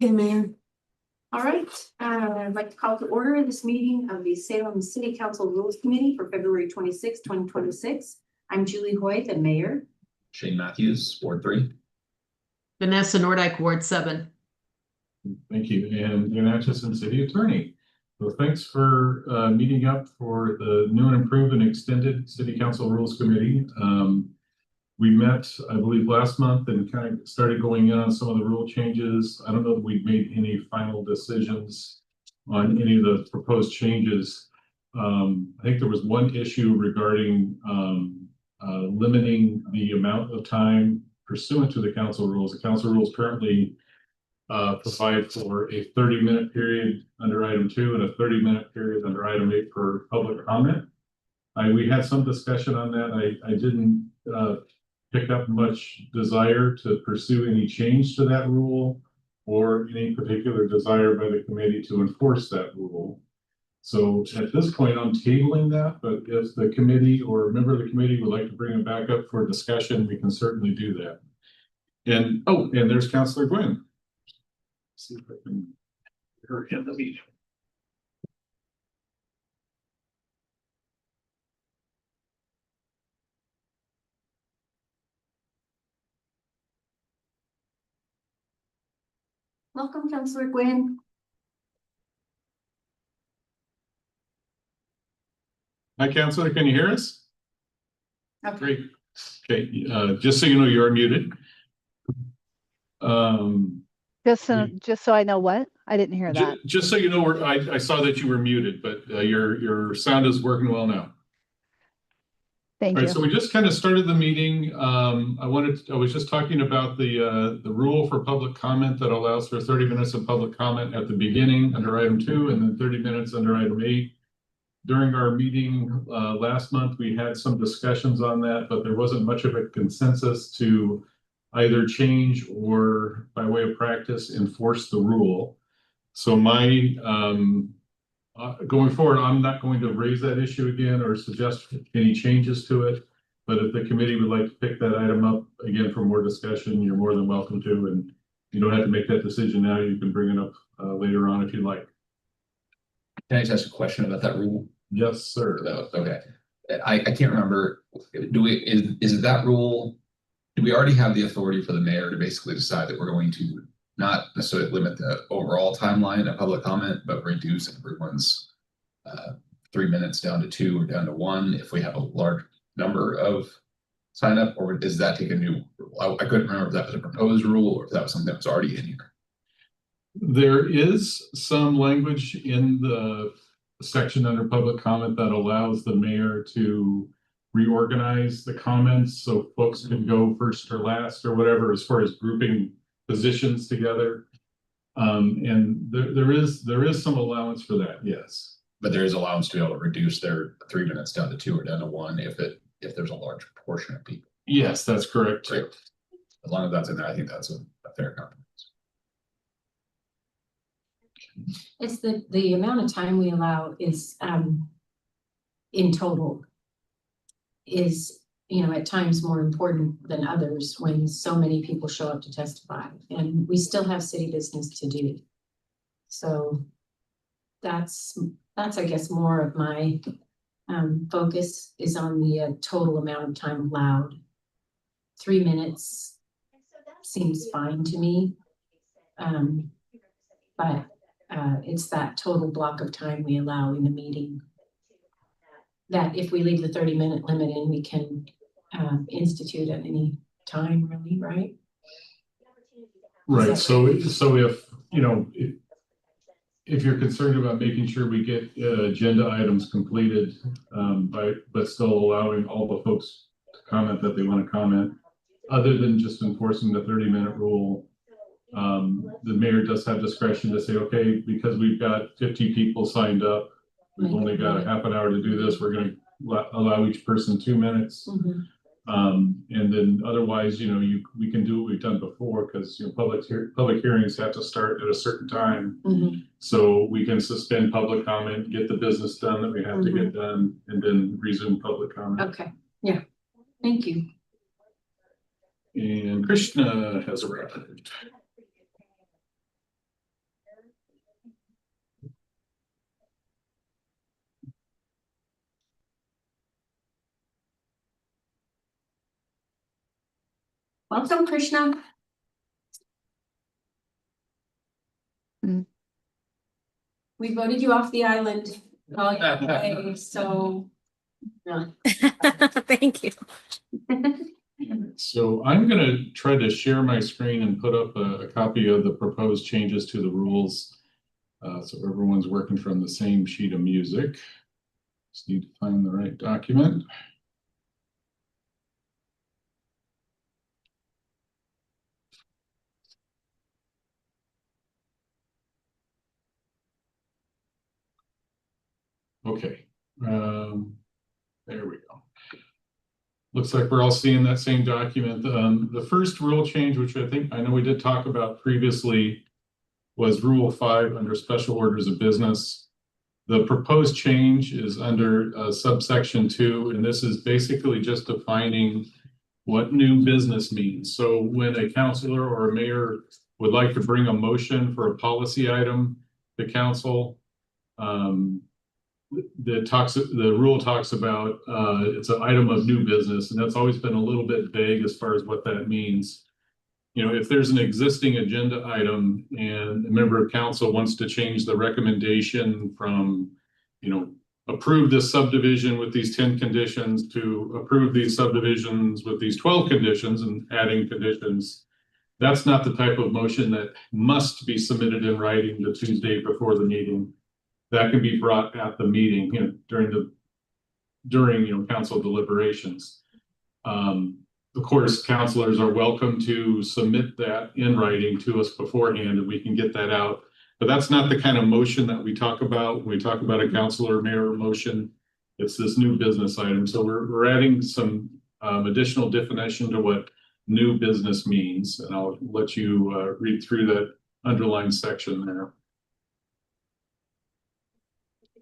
Okay, Mayor. All right, I'd like to call to order this meeting of the Salem City Council Rules Committee for February 26, 2026. I'm Julie Hoy, the mayor. Shane Matthews, Ward 3. Vanessa Nordyke, Ward 7. Thank you. And Ian Atchison, City Attorney. So thanks for meeting up for the new and improved and extended City Council Rules Committee. We met, I believe, last month and kind of started going in on some of the rule changes. I don't know that we've made any final decisions on any of the proposed changes. I think there was one issue regarding limiting the amount of time pursuant to the council rules. The council rules currently provide for a 30-minute period under item 2 and a 30-minute period under item 8 for public comment. We had some discussion on that. I didn't pick up much desire to pursue any change to that rule or any particular desire by the committee to enforce that rule. So at this point, I'm tabling that, but if the committee or a member of the committee would like to bring it back up for discussion, we can certainly do that. And and there's Councilor Gwynn. See if I can get her in the meeting. Welcome, Councilor Gwynn. Hi, Councilor, can you hear us? Okay. Great. Okay, just so you know, you're muted. Just so I know what? I didn't hear that. Just so you know, I saw that you were muted, but your sound is working well now. Thank All you. right, so we just kind of started the meeting. I was just talking about the rule for public comment that allows for 30 minutes of public comment at the beginning under item 2 and then 30 minutes under item 8. During our meeting last month, we had some discussions on that, but there wasn't much of a consensus to either change or, by way of practice, enforce the rule. So my going forward, I'm not going to raise that issue again or suggest any changes to it. But if the committee would like to pick that item up again for more discussion, you're more than welcome to. And you don't have to make that decision now. You can bring it up later on if you like. Can I just ask a question about that rule? Yes, sir. Okay. I can't remember. Is that rule? Do we already have the authority for the mayor to basically decide that we're going to not necessarily limit the overall timeline of public comment, but reduce everyone's 3 minutes down to 2 or down to 1 if we have a large number of sign up, or does that take a new rule? I couldn't remember if that was a proposed rule or if that was something that was already in here. There is some language in the section under public comment that allows the mayor to reorganize the comments so folks can go first or last or whatever as far as grouping positions together. And there is some allowance for that, yes. But there is allowance to be able to reduce their 3 minutes down to 2 or down to 1 if there's a large portion of people. Yes, that's correct. Right. As long as that's in there, I think that's a fair compromise. It's the amount of time we allow is in total is, at times more important than others when so many people show up to testify, and we still have city business to do. So that's I guess more of my focus is on the total amount of time allowed. 3 minutes seems fine to me, but it's that total block of time we allow in the meeting that if we leave the 30-minute limit in, we can institute at any time, really, right? Right. So if if you're concerned about making sure we get agenda items completed, but still allowing all the folks to comment that they want to comment, other than just enforcing the 30-minute rule, the mayor does have discretion to say, okay, because we've got 50 people signed up, we've only got a half an hour to do this, we're going to allow each person 2 minutes. Mm-hmm. And then otherwise, we can do what we've done before, because public hearings have to start at a certain time. Mm-hmm. So we can suspend public comment, get the business done that we have to get done, and then resume public comment. Okay, yeah, thank you. And Krishna has arrived. Welcome, Krishna. Mm. We voted you off the island. Okay, so. Thank you. So I'm gonna try to share my screen and put up a copy of the proposed changes to the rules. So everyone's working from the same sheet of music. Just need to find the right document. Okay, there we go. Looks like we're all seeing that same document. The first rule change, which I know we did talk about previously, was Rule 5 under Special Orders of Business. The proposed change is under subsection 2, and this is basically just defining what new business means. So when a councilor or a mayor would like to bring a motion for a policy item to council, the rule talks about it's an item of new business, and that's always been a little bit vague as far as what that means. You know, if there's an existing agenda item and a member of council wants to change the recommendation from, you know, approve this subdivision with these 10 conditions to approve these subdivisions with these 12 conditions and adding conditions, that's not the type of motion that must be submitted in writing the Tuesday before the meeting. That can be brought at the meeting, you know, during council deliberations. Of course, councilors are welcome to submit that in writing to us beforehand, and we can get that out. But that's not the kind of motion that we talk about when we talk about a councilor or mayor motion. It's this new business item. So we're adding some additional definition to what new business means, and I'll let you read through that underlined section there.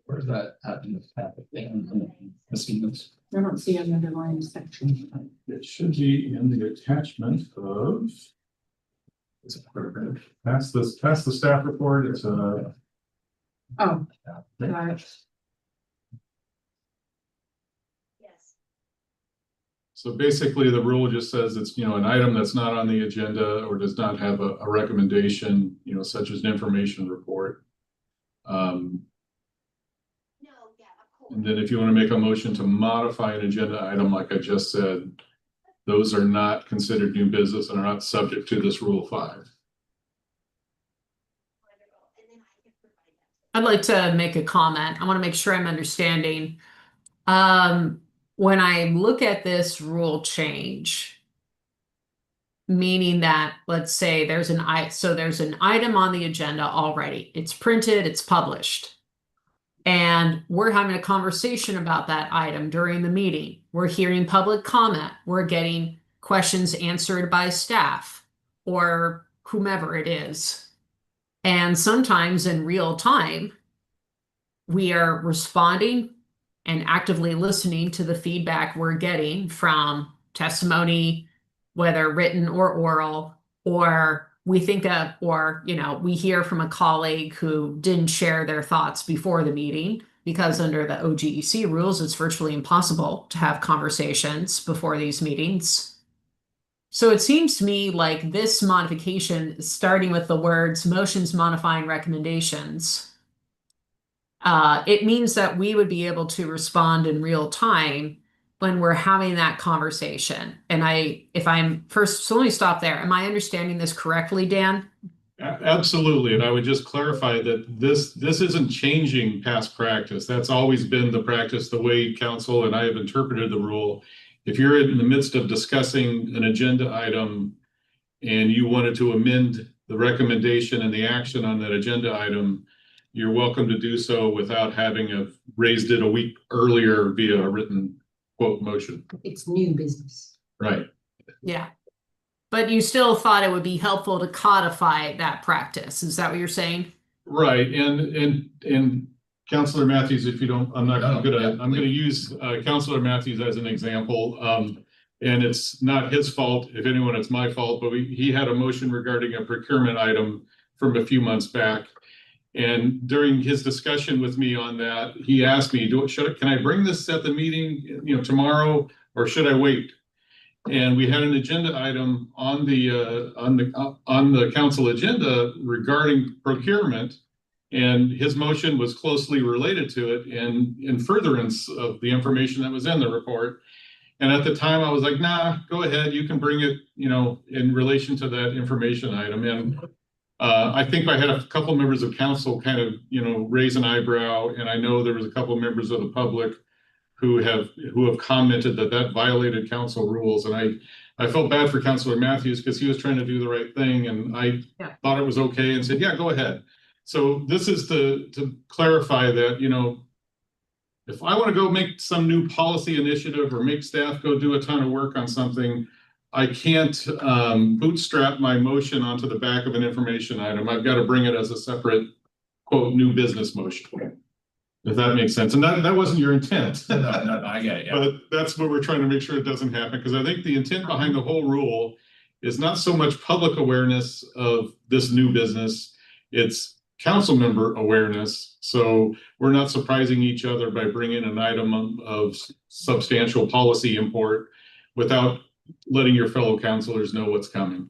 Where's that at in the packet? I don't see an underlying section. It should be in the attachment of. It's a paragraph. Past the staff report. It's a. Oh, got it. So basically, the rule just says it's, you know, an item that's not on the agenda or does not have a recommendation, you know, such as an information report. And then if you want to make a motion to modify an agenda item, like I just said, those are not considered new business and are not subject to this Rule 5. I'd like to make a comment. I want to make sure I'm understanding. When I look at this rule change, meaning that, let's say there's an item on the agenda already. It's printed, it's published. And we're having a conversation about that item during the meeting. We're hearing public comment. We're getting questions answered by staff or whomever it is. And sometimes in real time, we are responding and actively listening to the feedback we're getting from testimony, whether written or oral, or we think of, or, you know, we hear from a colleague who didn't share their thoughts before the meeting, because under the OGEC rules, it's virtually impossible to have conversations before these meetings. So it seems to me like this modification, starting with the words motions modifying recommendations, it means that we would be able to respond in real time when we're having that conversation. And so let me stop there. Am I understanding this correctly, Dan? Absolutely. And I would just clarify that this isn't changing past practice. That's always been the practice, the way council and I have interpreted the rule. If you're in the midst of discussing an agenda item and you wanted to amend the recommendation and the action on that agenda item, you're welcome to do so without having raised it a week earlier via a written quote motion. It's new business. Right. Yeah. But you still thought it would be helpful to codify that practice. Is that what you're saying? Right. And Councilor Matthews, if you don't, I'm gonna use Councilor Matthews as an example. And it's not his fault. If anyone, it's my fault, but he had a motion regarding a procurement item from a few months back. And during his discussion with me on that, he asked me, can I bring this at the meeting, you know, tomorrow, or should I wait? And we had an agenda item on the council agenda regarding procurement. And his motion was closely related to it and in furtherance of the information that was in the report. And at the time I was like, nah, go ahead, you can bring it, in relation to that information item. And I think I had a couple members of council kind of, raise an eyebrow, and I know there was a couple members of the public who have commented that violated council rules. And I felt bad for Councilor Matthews because he was trying to do the right thing, and I thought it was okay and said, yeah, go ahead. So this is to clarify that, if I want to go make some new policy initiative or make staff go do a ton of work on something, I can't bootstrap my motion onto the back of an information item. I've got to bring it as a separate, quote, new business motion. If that makes sense. And that wasn't your intent. No, I get it, yeah. But that's what we're trying to make sure it doesn't happen, because I think the intent behind the whole rule is not so much public awareness of this new business, it's council member awareness. So we're not surprising each other by bringing an item of substantial policy import without letting your fellow councilors know what's coming.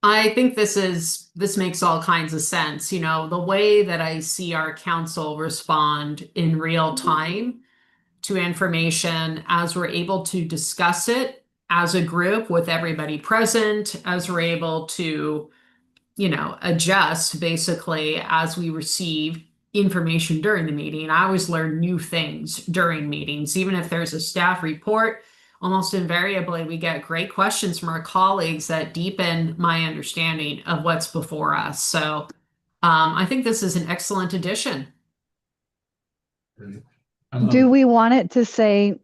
I think this makes all kinds of sense. The way that I see our council respond in real time to information as we're able to discuss it as a group with everybody present, as we're able to, adjust basically as we receive information during the meeting. I always learn new things during meetings, even if there's a staff report. Almost invariably, we get great questions from our colleagues that deepen my understanding of what's before us. So I think this is an excellent addition. Do we want it to say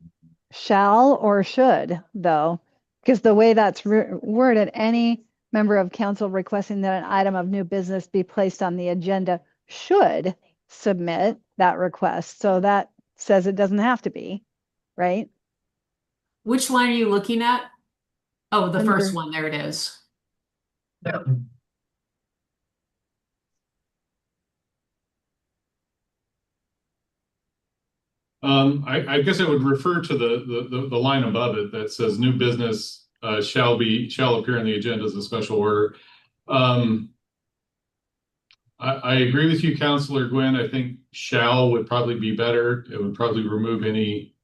shall or should, though? Because the way that's worded, any member of council requesting that an item of new business be placed on the agenda should submit that request. So that says it doesn't have to be, right? Which line are you looking at? Oh, the first Under- one. There it is. I guess I would refer to the line above it that says new business shall appear in the agenda as a special order. I agree with you, Councilor Gwynn. I think shall would probably be better. It would probably remove any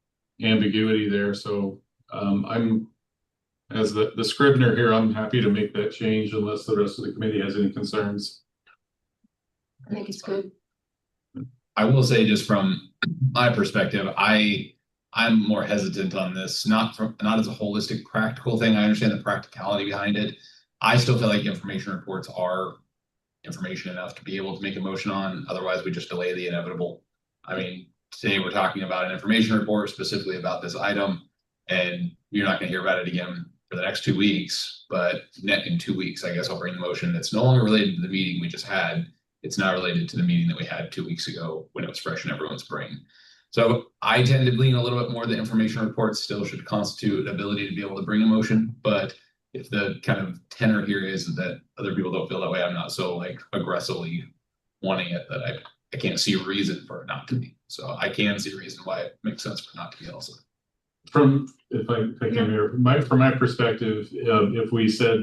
ambiguity there. So I'm, as the scrivener here, I'm happy to make that change unless the rest of the committee has any concerns. I think it's good. I will say, just from my perspective, I'm more hesitant on this, not as a holistic practical thing. I understand the practicality behind it. I still feel like information reports are information enough to be able to make a motion on. Otherwise, we just delay the inevitable. I mean, today we're talking about an information report specifically about this item, and you're not going to hear about it again for the next 2 weeks. But in 2 weeks, I guess I'll bring the motion that's no longer related to the meeting we just had. It's not related to the meeting that we had 2 weeks ago when it was fresh in everyone's brain. So I tend to lean a little bit more. The information reports still should constitute ability to be able to bring a motion. But if the kind of tenor here is that other people don't feel that way, I'm not so aggressively wanting it that I can't see a reason for it not to be. So I can see a reason why it makes sense for it not to be also. If I can here, from my perspective, if we said,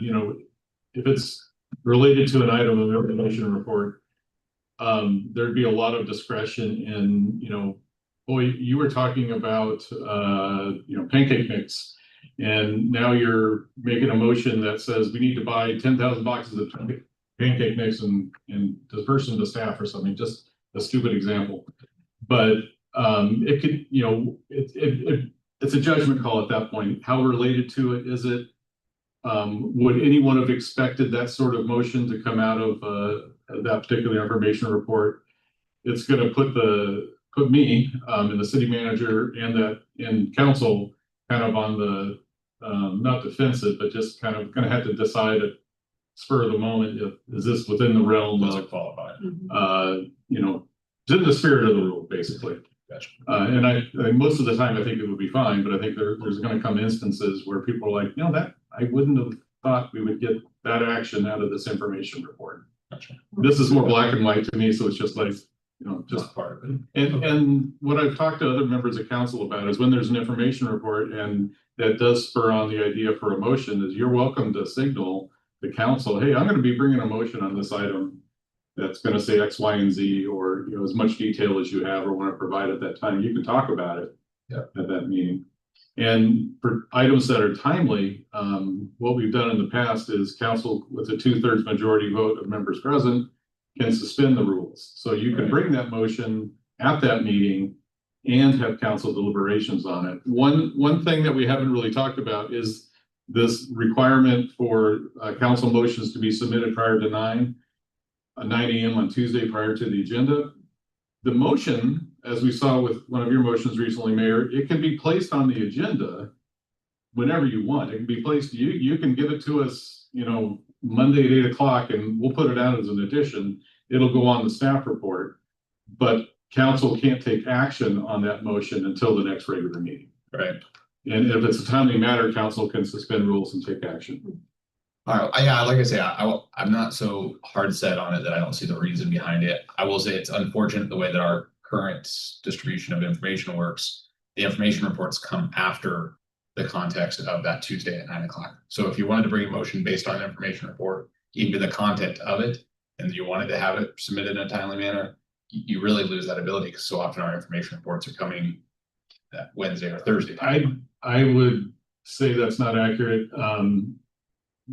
if it's related to an item of the information report, there'd be a lot of discretion in, boy, you were talking about, pancake mix, and now you're making a motion that says we need to buy 10,000 boxes of pancake mix and disperse them to staff or something. Just a stupid example, but it could, it's a judgment call at that point. How related to it is it? Would anyone have expected that sort of motion to come out of that particular information report? It's going to put me and the city manager and council kind of on the not defensive, but just kind of going to have to decide at spur of the moment, is this within the realm of qualified? It's in the spirit of the rule, basically. Gotcha. And I most of the time I think it would be fine, but I think there's going to come instances where people are like, that I wouldn't have thought we would get that action out of this information report. Gotcha. This is more black and white to me, so it's just like, Just part of it. and what I've talked to other members of council about is when there's an information report and that does spur on the idea for a motion is you're welcome to signal the council, hey, I'm going to be bringing a motion on this item that's going to say X, Y, and Z, or, you know, as much detail as you have or want to provide at that time. You can talk about it at that meeting. And for items that are timely, what we've done in the past is council with a 2/3 majority vote of members present can suspend the rules. So you can bring that motion at that meeting and have council deliberations on it. One thing that we haven't really talked about is this requirement for council motions to be submitted prior to 9 a.m. on Tuesday prior to the agenda. The motion, as we saw with one of your motions recently, Mayor, it can be placed on the agenda whenever you want. It can be placed, you can give it to us, you know, Monday at 8 o'clock, and we'll put it out as an addition. It'll go on the staff report, but council can't take action on that motion until the next regular meeting. Right. And if it's a timely matter, council can suspend rules and take action. All right, yeah, like I say, I'm not so hard set on it that I don't see the reason behind it. I will say it's unfortunate the way that our current distribution of information works. The information reports come after the context of that Tuesday at 9 o'clock. So if you wanted to bring a motion based on the information report into the content of it, and you wanted to have it submitted in a timely manner, you really lose that ability because so often our information reports are coming that Wednesday or Thursday. I would say that's not accurate.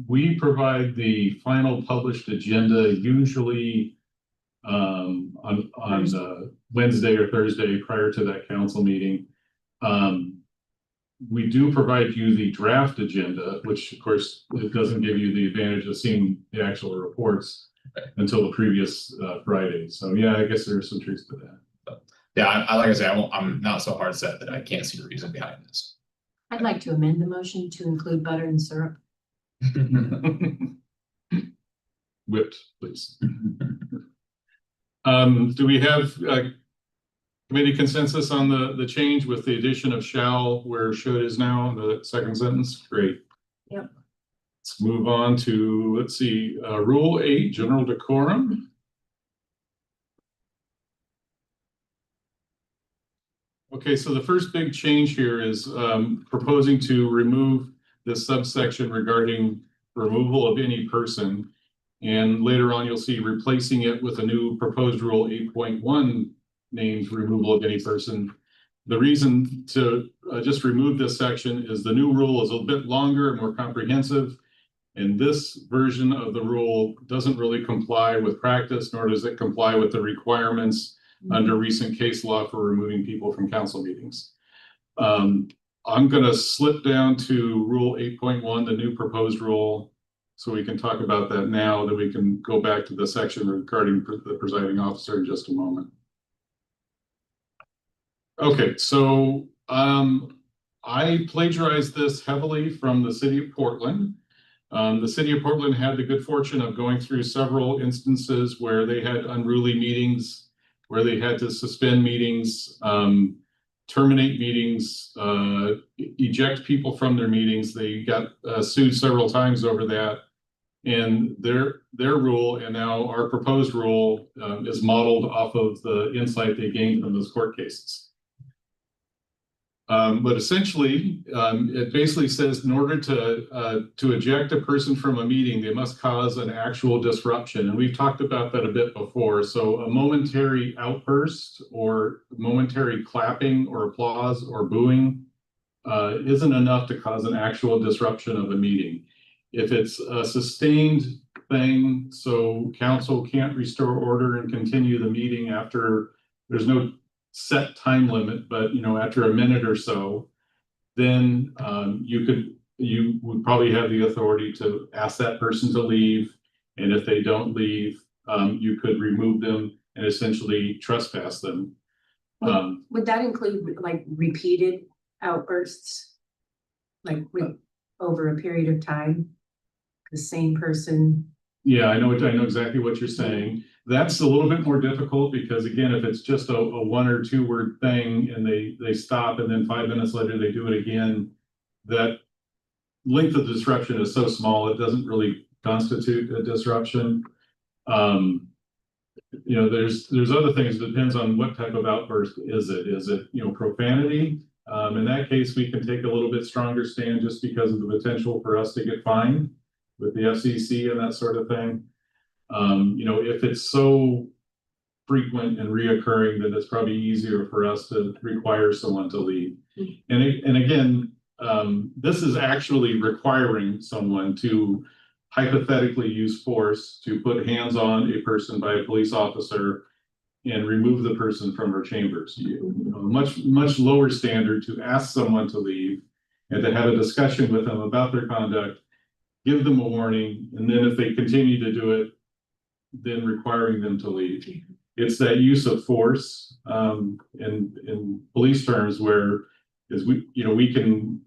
We provide the final published agenda usually on Wednesday or Thursday prior to that council meeting. We do provide you the draft agenda, which of course it doesn't give you the advantage of seeing the actual reports until the previous Friday. So yeah, I guess there's some truth to that. Yeah, I like I say, I'm not so hard set that I can't see the reason behind this. I'd like to amend the motion to include butter and syrup. Whipped, please. Do we have committee consensus on the change with the addition of shall where should is now in the second sentence? Great. Yep. Let's move on to, let's see, Rule 8, General Decorum. Okay, so the first big change here is proposing to remove this subsection regarding removal of any person. And later on, you'll see replacing it with a new proposed rule 8.1 named removal of any person. The reason to just remove this section is the new rule is a bit longer and more comprehensive. And this version of the rule doesn't really comply with practice, nor does it comply with the requirements under recent case law for removing people from council meetings. I'm going to slip down to Rule 8.1, the new proposed rule, so we can talk about that now, that we can go back to the section regarding the presiding officer in just a moment. Okay, so I plagiarized this heavily from the city of Portland. The city of Portland had the good fortune of going through several instances where they had unruly meetings, where they had to suspend meetings, terminate meetings, eject people from their meetings. They got sued several times over that. And their rule, and now our proposed rule, is modeled off of the insight they gained from those court cases. But essentially, it basically says in order to eject a person from a meeting, they must cause an actual disruption. And we've talked about that a bit before. So a momentary outburst or momentary clapping or applause or booing isn't enough to cause an actual disruption of a meeting. If it's a sustained thing, so council can't restore order and continue the meeting after there's no set time limit, but after a minute or so, then you would probably have the authority to ask that person to leave. And if they don't leave, you could remove them and essentially trespass them. Would that include like repeated outbursts? Like over a period of time? The same person? Yeah, I know exactly what you're saying. That's a little bit more difficult because again, if it's just a 1 or 2 word thing and they stop and then 5 minutes later they do it again, that length of disruption is so small it doesn't really constitute a disruption. There's other things. It depends on what type of outburst is it. Is it profanity? In that case, we can take a little bit stronger stand just because of the potential for us to get fined with the FCC and that sort of thing. You know, if it's so frequent and reoccurring, then it's probably easier for us to require someone to leave. And again, this is actually requiring someone to hypothetically use force to put hands on a person by a police officer and remove the person from her chambers. You know, much lower standard to ask someone to leave and to have a discussion with them about their conduct, give them a warning, and then if they continue to do it, then requiring them to leave. It's that use of force in police terms where is we can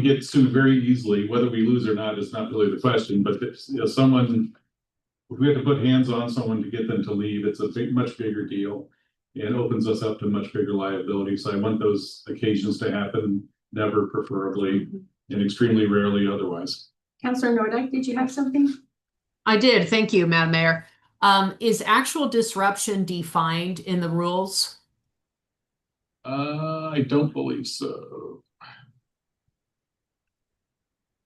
get sued very easily. Whether we lose or not is not really the question, but if we have to put hands on someone to get them to leave, it's a much bigger deal and opens us up to much bigger liability. So I want those occasions to happen, never preferably, and extremely rarely otherwise. Counselor Nordyke, did you have something? I did. Thank you, Madam Mayor. Is actual disruption defined in the rules? I don't believe so.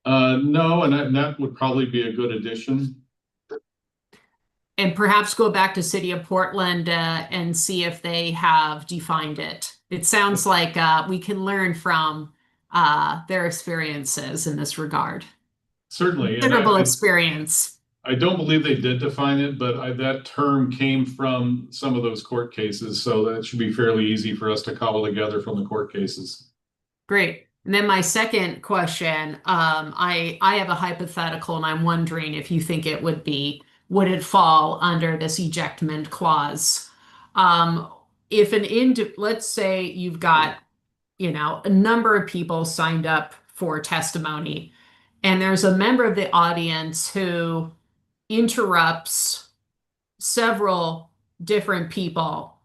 No, and that would probably be a good addition. And perhaps go back to City of Portland and see if they have defined it. It sounds like we can learn from their experiences in this regard. Certainly. Considerable experience. I don't believe they did define it, but that term came from some of those court cases. So that should be fairly easy for us to cobble together from the court cases. Great. And then my second question, I have a hypothetical and I'm wondering if you think it would it fall under this ejectment clause? Let's say you've got, a number of people signed up for testimony, and there's a member of the audience who interrupts several different people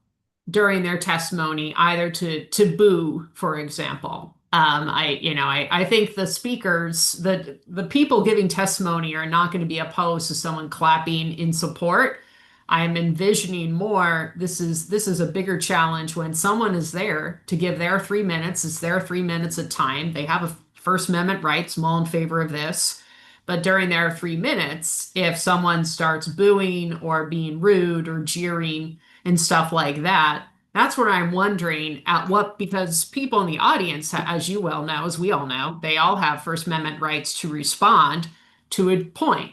during their testimony, either to boo, for example. I think the speakers, the people giving testimony are not going to be opposed to someone clapping in support. I am envisioning more, this is a bigger challenge when someone is there to give their 3 minutes. It's their 3 minutes of time. They have a First Amendment rights. I'm all in favor of this. But during their 3 minutes, if someone starts booing or being rude or jeering and stuff like that, that's what I'm wondering because people in the audience, as you well know, as we all know, they all have First Amendment rights to respond to a point.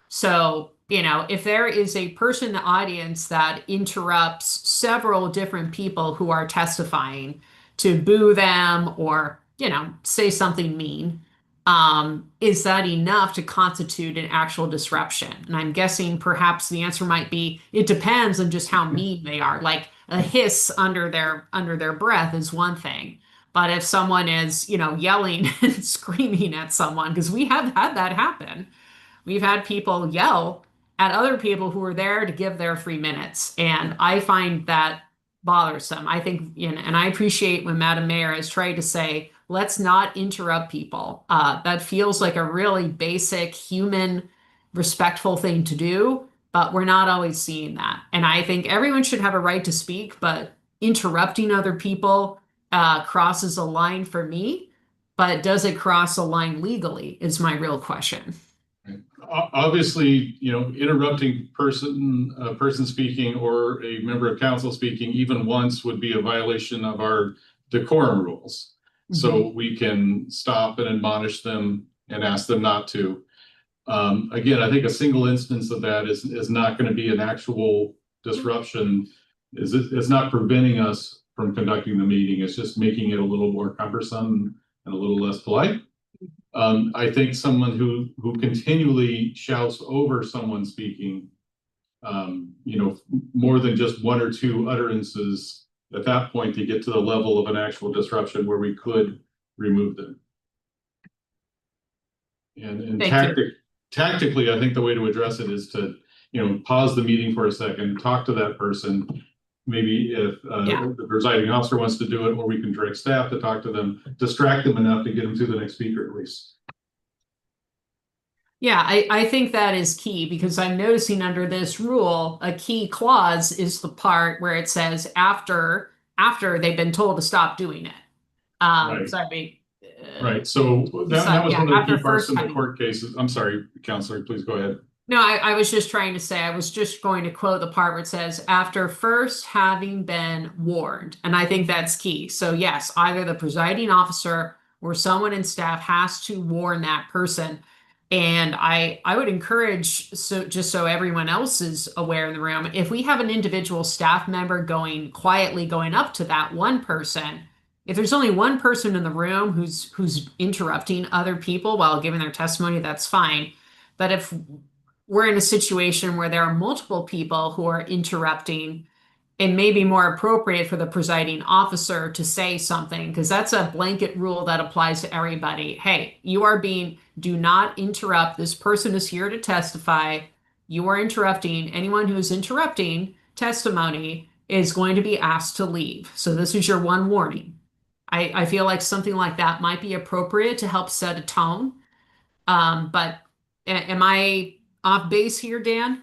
So, if there is a person in the audience that interrupts several different people who are testifying to boo them or, say something mean, is that enough to constitute an actual disruption? And I'm guessing perhaps the answer might be, it depends on just how mean they are. Like a hiss under their breath is one thing. But if someone is, yelling and screaming at someone, because we have had that happen, we've had people yell at other people who were there to give their 3 minutes. And I find that bothersome. I think, and I appreciate when Madam Mayor has tried to say, let's not interrupt people. That feels like a really basic human, respectful thing to do, but we're not always seeing that. And I think everyone should have a right to speak, but interrupting other people crosses a line for me. But does it cross a line legally is my real question. Obviously, interrupting person speaking or a member of council speaking even once would be a violation of our decorum rules. So we can stop and admonish them and ask them not to. Again, I think a single instance of that is not going to be an actual disruption. It's not preventing us from conducting the meeting. It's just making it a little more cumbersome and a little less polite. I think someone who continually shouts over someone speaking, more than just one or two utterances, at that point to get to the level of an actual disruption where we could remove them. And tactically, I think the way to address it is to, pause the meeting for a second, talk to that person. Maybe if the presiding officer wants to do it, or we can direct staff to talk to them, distract them enough to get them to the next speaker at least. Yeah, I think that is key because I'm noticing under this rule, a key clause is the part where it says after they've been told to stop doing it. Right. Sorry. Right, so that was yeah, one of the after key parts first in the having- court cases. I'm sorry, Counselor, please go ahead. No, I was just trying to say, I was just going to quote the part where it says, after first having been warned. And I think that's key. So yes, either the presiding officer or someone in staff has to warn that person. And I would encourage, so just so everyone else is aware in the room, if we have an individual staff member quietly going up to that one person, if there's only one person in the room who's interrupting other people while giving their testimony, that's fine. But if we're in a situation where there are multiple people who are interrupting, it may be more appropriate for the presiding officer to say something, because that's a blanket rule that applies to everybody. Hey, do not interrupt. This person is here to testify. You are interrupting. Anyone who is interrupting testimony is going to be asked to leave. So this is your one warning. I feel like something like that might be appropriate to help set a tone. But am I off base here, Dan?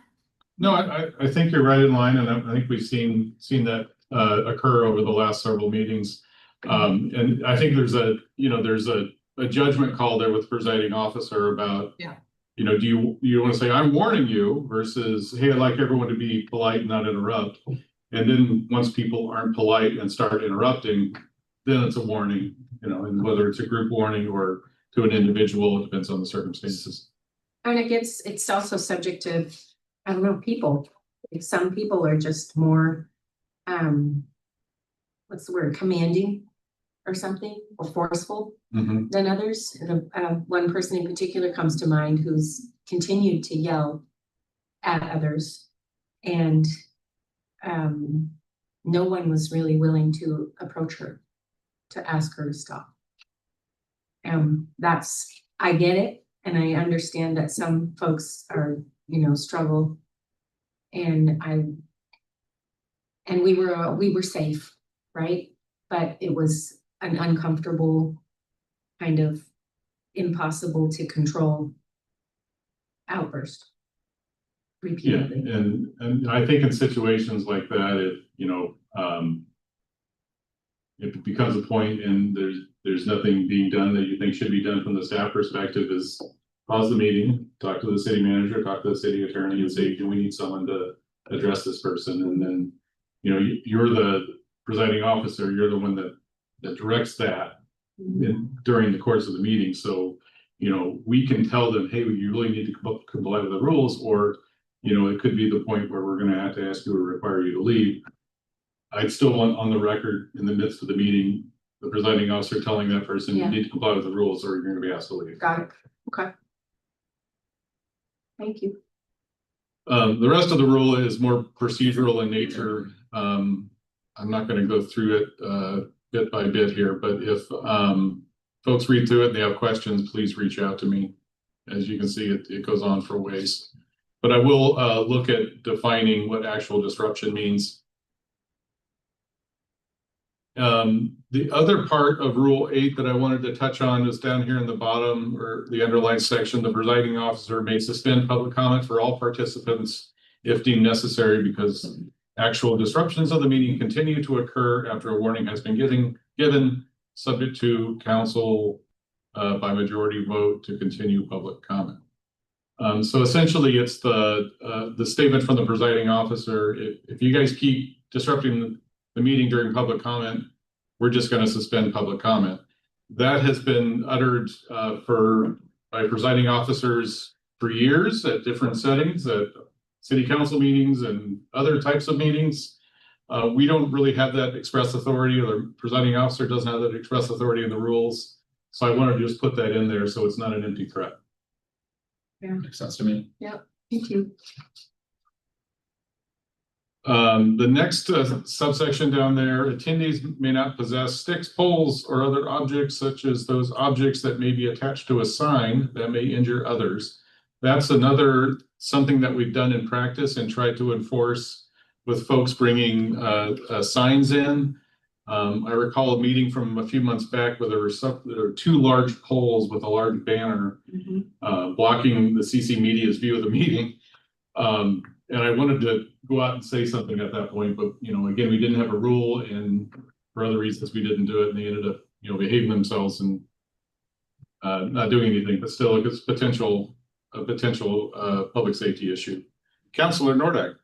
No, I think you're right in line, and I think we've seen that occur over the last several meetings. And I think there's a judgment call there with presiding officer about, Yeah. Do you want to say, I'm warning you, versus, hey, I'd like everyone to be polite and not interrupt. And then once people aren't polite and start interrupting, then it's a warning, and whether it's a group warning or to an individual, it depends on the circumstances. And it's also subject to, I don't know, people. Like some people are just more, what's the word, commanding or something, or forceful Mhm. than others. And one person in particular comes to mind who's continued to yell at others, and no one was really willing to approach her to ask her to stop. I get it, and I understand that some folks are, struggle. And we were safe, right? But it was an uncomfortable, kind of impossible to control outburst Yeah, repeatedly. and I think in situations like that, if it becomes a point and there's nothing being done that you think should be done from the staff perspective, is pause the meeting, talk to the city manager, talk to the city attorney, and say, do we need someone to address this person? And then, you're the presiding officer, you're the one that directs that during the course of the meeting. So, we can tell them, hey, you really need to comply with the rules, or, it could be the point where we're going to have to ask you or require you to leave. I'd still want on the record in the midst of the meeting, the presiding officer telling that person, Yeah. you need to comply with the rules or you're going to be asked to leave. Got it. Okay. Thank you. The rest of the rule is more procedural in nature. I'm not going to go through it bit by bit here, but if folks read through it and they have questions, please reach out to me. As you can see, it goes on for ways. But I will look at defining what actual disruption means. The other part of Rule 8 that I wanted to touch on is down here in the bottom, or the underlined section. The presiding officer may suspend public comment for all participants if deemed necessary, because actual disruptions of the meeting continue to occur after a warning has been given, subject to council by majority vote to continue public comment. So essentially, it's the statement from the presiding officer: if you guys keep disrupting the meeting during public comment, we're just going to suspend public comment. That has been uttered by presiding officers for years at different settings, at city council meetings and other types of meetings. We don't really have that express authority, or the presiding officer doesn't have that express authority in the rules. So I want to just put that in there so it's not an empty threat. Yeah. Makes sense to me. Thank you. The next subsection down there: attendees may not possess sticks, poles, or other objects, such as those objects that may be attached to a sign that may injure others. That's another something that we've done in practice and tried to enforce with folks bringing signs in. I recall a meeting from a few months back where there were two large poles with a large banner blocking the CC Media's view of the meeting. And I wanted to go out and say something at that point, but again, we didn't have a rule, and for other reasons we didn't do it, and they ended up behaving themselves and not doing anything, but still it's a potential public safety issue. Councilor Nordak.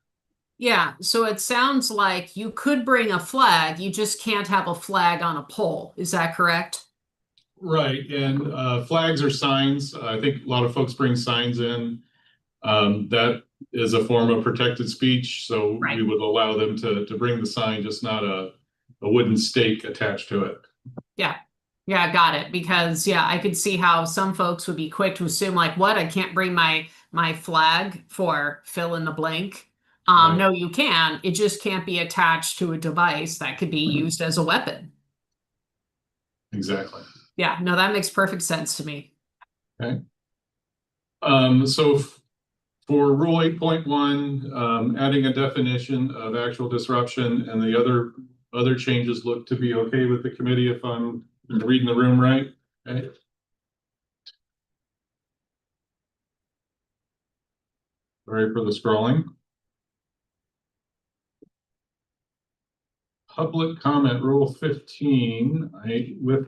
Yeah, so it sounds like you could bring a flag, you just can't have a flag on a pole. Is that correct? Right, and flags are signs. I think a lot of folks bring signs in. That is a form of protected speech, so Right. we would allow them to bring the sign, just not a wooden stake attached to it. Yeah, got it. Because yeah, I could see how some folks would be quick to assume like, what? I can't bring my flag for fill in the blank. Right. No, you can. It just can't be attached to a device that could be used as a weapon. Exactly. Yeah, no, that makes perfect sense to me. Okay. For Rule 8.1, adding a definition of actual disruption, and the other changes look to be okay with the committee if I'm reading the room right. Okay. Sorry for the scrolling. Public comment, Rule 15. With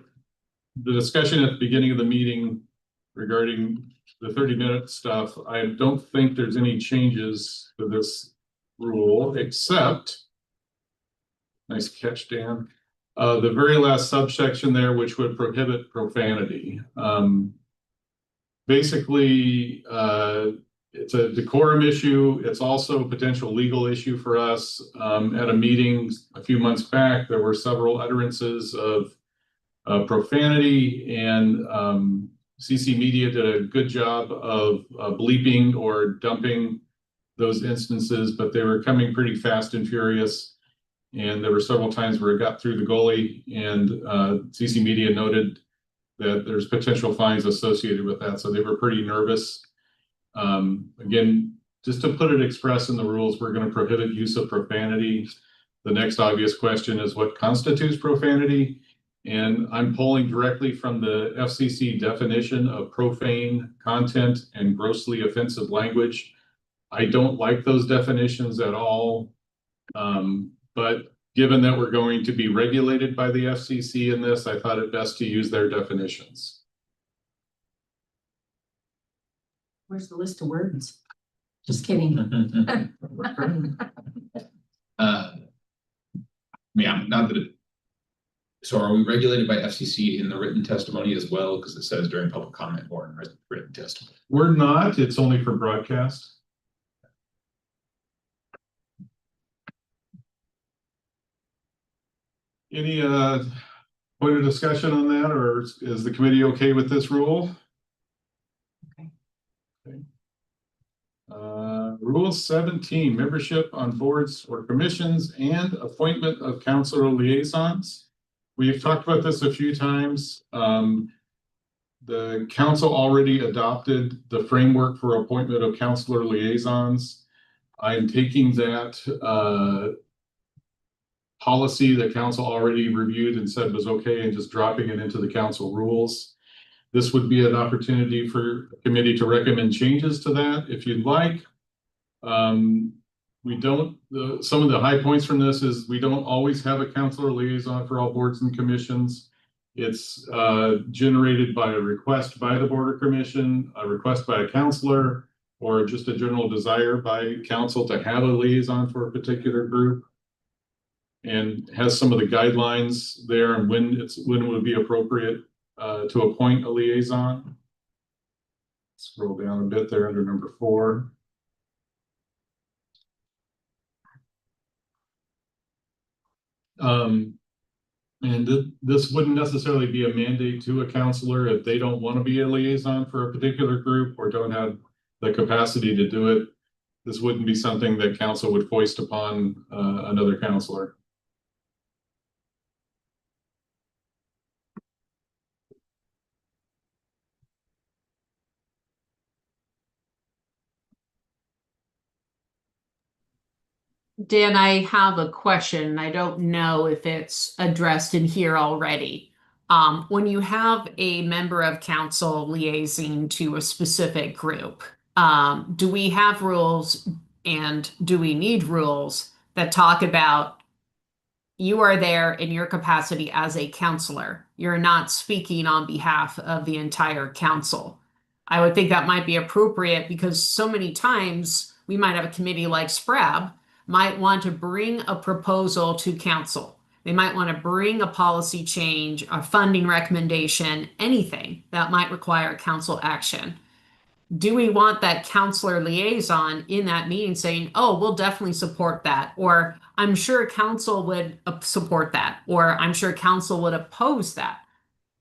the discussion at the beginning of the meeting regarding the 30-minute stuff, I don't think there's any changes to this rule, except, nice catch, Dan, the very last subsection there, which would prohibit profanity. Basically, it's a decorum issue. It's also a potential legal issue for us. At a meeting a few months back, there were several utterances of profanity, and CC Media did a good job of bleeping or dumping those instances, but they were coming pretty fast and furious. And there were several times where it got through the goalie, and CC Media noted that there's potential fines associated with that. So they were pretty nervous. Again, just to put it express in the rules, we're going to prohibit use of profanity. The next obvious question is what constitutes profanity? And I'm pulling directly from the FCC definition of profane content and grossly offensive language. I don't like those definitions at all. But given that we're going to be regulated by the FCC in this, I thought it best to use their definitions. Where's the list of words? Just kidding. Yeah, not that it. So are we regulated by FCC in the written testimony as well? Because it says during public comment or in written testimony. We're not, it's only for broadcast. Any point of discussion on that, or is the committee okay with this rule? Okay. Rule 17, membership on boards or commissions and appointment of councilor liaisons. We've talked about this a few times. The council already adopted the framework for appointment of councilor liaisons. I'm taking that policy that council already reviewed and said was okay and just dropping it into the council rules. This would be an opportunity for the committee to recommend changes to that if you'd like. Some of the high points from this is we don't always have a councilor liaison for all boards and commissions. It's generated by a request by the board or commission, a request by a councilor, or just a general desire by council to have a liaison for a particular group, and has some of the guidelines there and when it would be appropriate to appoint a liaison. Scroll down a bit there under number 4. And this wouldn't necessarily be a mandate to a councilor if they don't want to be a liaison for a particular group or don't have the capacity to do it. This wouldn't be something that council would foist upon another councilor. Dan, I have a question. I don't know if it's addressed in here already. When you have a member of council liaising to a specific group, do we have rules and do we need rules that talk about you are there in your capacity as a counselor. You're not speaking on behalf of the entire council. I would think that might be appropriate because so many times we might have a committee like SPRAB might want to bring a proposal to council. They might want to bring a policy change, a funding recommendation, anything that might require council action. Do we want that counselor liaison in that meeting saying, oh, we'll definitely support that, or I'm sure council would support that, or I'm sure council would oppose that?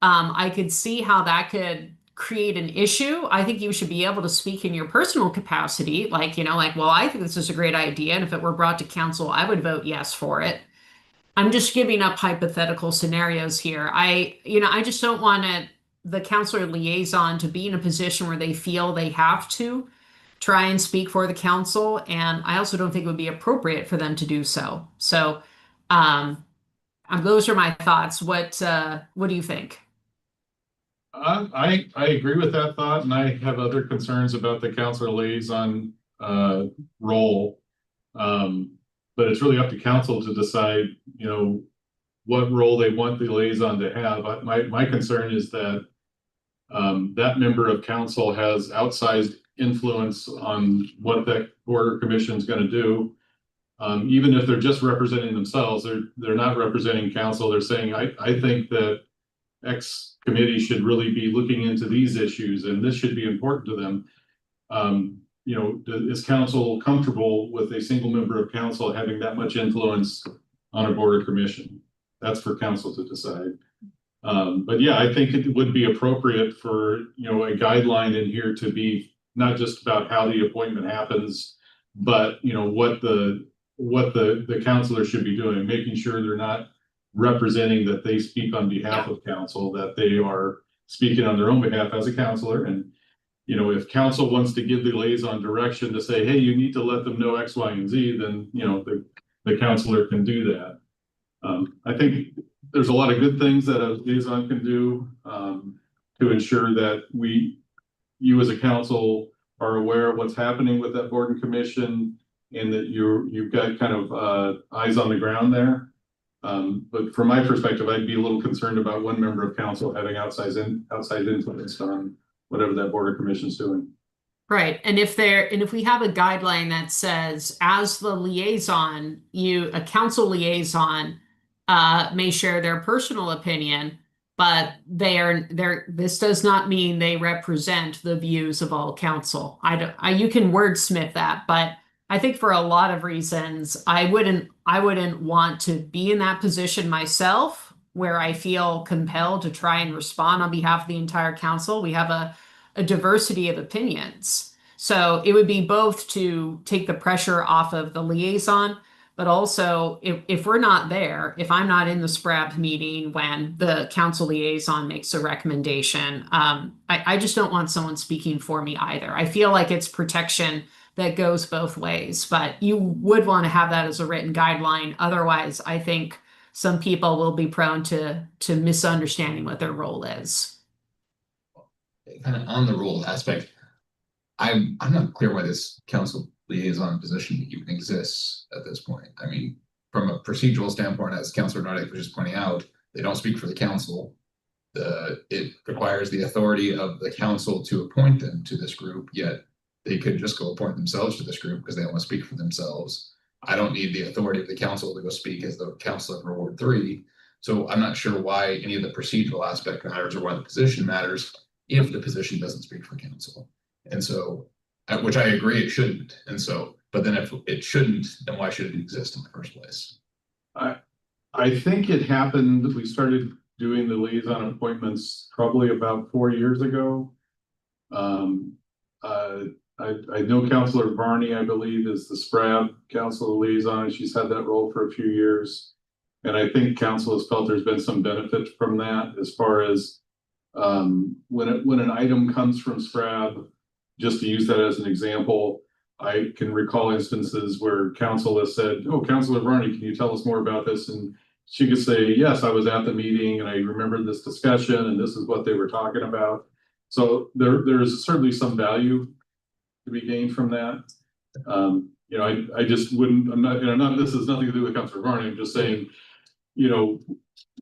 I could see how that could create an issue. I think you should be able to speak in your personal capacity, like, well, I think this is a great idea, and if it were brought to council, I would vote yes for it. I'm just giving up hypothetical scenarios here. I just don't want the counselor liaison to be in a position where they feel they have to try and speak for the council, and I also don't think it would be appropriate for them to do so. So, those are my thoughts. What do you think? I agree with that thought, and I have other concerns about the counselor liaison role. But it's really up to council to decide, what role they want the liaison to have. My concern is that that member of council has outsized influence on what that board or commission is going to do. Even if they're just representing themselves, they're not representing council. They're saying, I think that X committee should really be looking into these issues, and this should be important to them. Is council comfortable with a single member of council having that much influence on a board or commission? That's for council to decide. But yeah, I think it would be appropriate for, a guideline in here to be not just about how the appointment happens, but, what the counselor should be doing, making sure they're not representing that they speak on behalf of council, that they are speaking on their own behalf as a counselor. And if council wants to give the liaison direction to say, hey, you need to let them know X, Y, and Z, then, the counselor can do that. I think there's a lot of good things that a liaison can do to ensure that you as a council are aware of what's happening with that board and commission, and that you've got kind of eyes on the ground there. But from my perspective, I'd be a little concerned about one member of council having outside influence on whatever that board or commission is doing. Right. And if we have a guideline that says, as the liaison, a council liaison may share their personal opinion, but this does not mean they represent the views of all council. You can wordsmith that, but I think for a lot of reasons, I wouldn't want to be in that position myself, where I feel compelled to try and respond on behalf of the entire council. We have a diversity of opinions. So it would be both to take the pressure off of the liaison, but also if we're not there, if I'm not in the SPRAB meeting when the council liaison makes a recommendation, I just don't want someone speaking for me either. I feel like it's protection that goes both ways, but you would want to have that as a written guideline. Otherwise, I think some people will be prone to misunderstanding what their role is. Kind of on the role aspect, I'm not clear why this council liaison position even exists at this point. I mean, from a procedural standpoint, as Councilor Nordic was just pointing out, they don't speak for the council. It requires the authority of the council to appoint them to this group, yet they could just go appoint themselves to this group because they don't want to speak for themselves. I don't need the authority of the council to go speak as the councilor for Ward 3. So I'm not sure why any of the procedural aspect matters or why the position matters if the position doesn't speak for council. And so, which I agree it shouldn't. And so, but then if it shouldn't, then why should it exist in the first place? I think it happened, we started doing the liaison appointments probably about 4 years ago. I know Councilor Varney, I believe, is the SPRAB council liaison, and she's had that role for a few years. And I think council has felt there's been some benefit from that, as far as when an item comes from SPRAB, just to use that as an example, I can recall instances where council has said, oh, Councilor Varney, can you tell us more about this? And she could say, yes, I was at the meeting and I remember this discussion and this is what they were talking about. So there's certainly some value to be gained from that. I just wouldn't, this has nothing to do with Councilor Varney. I'm just saying, you know,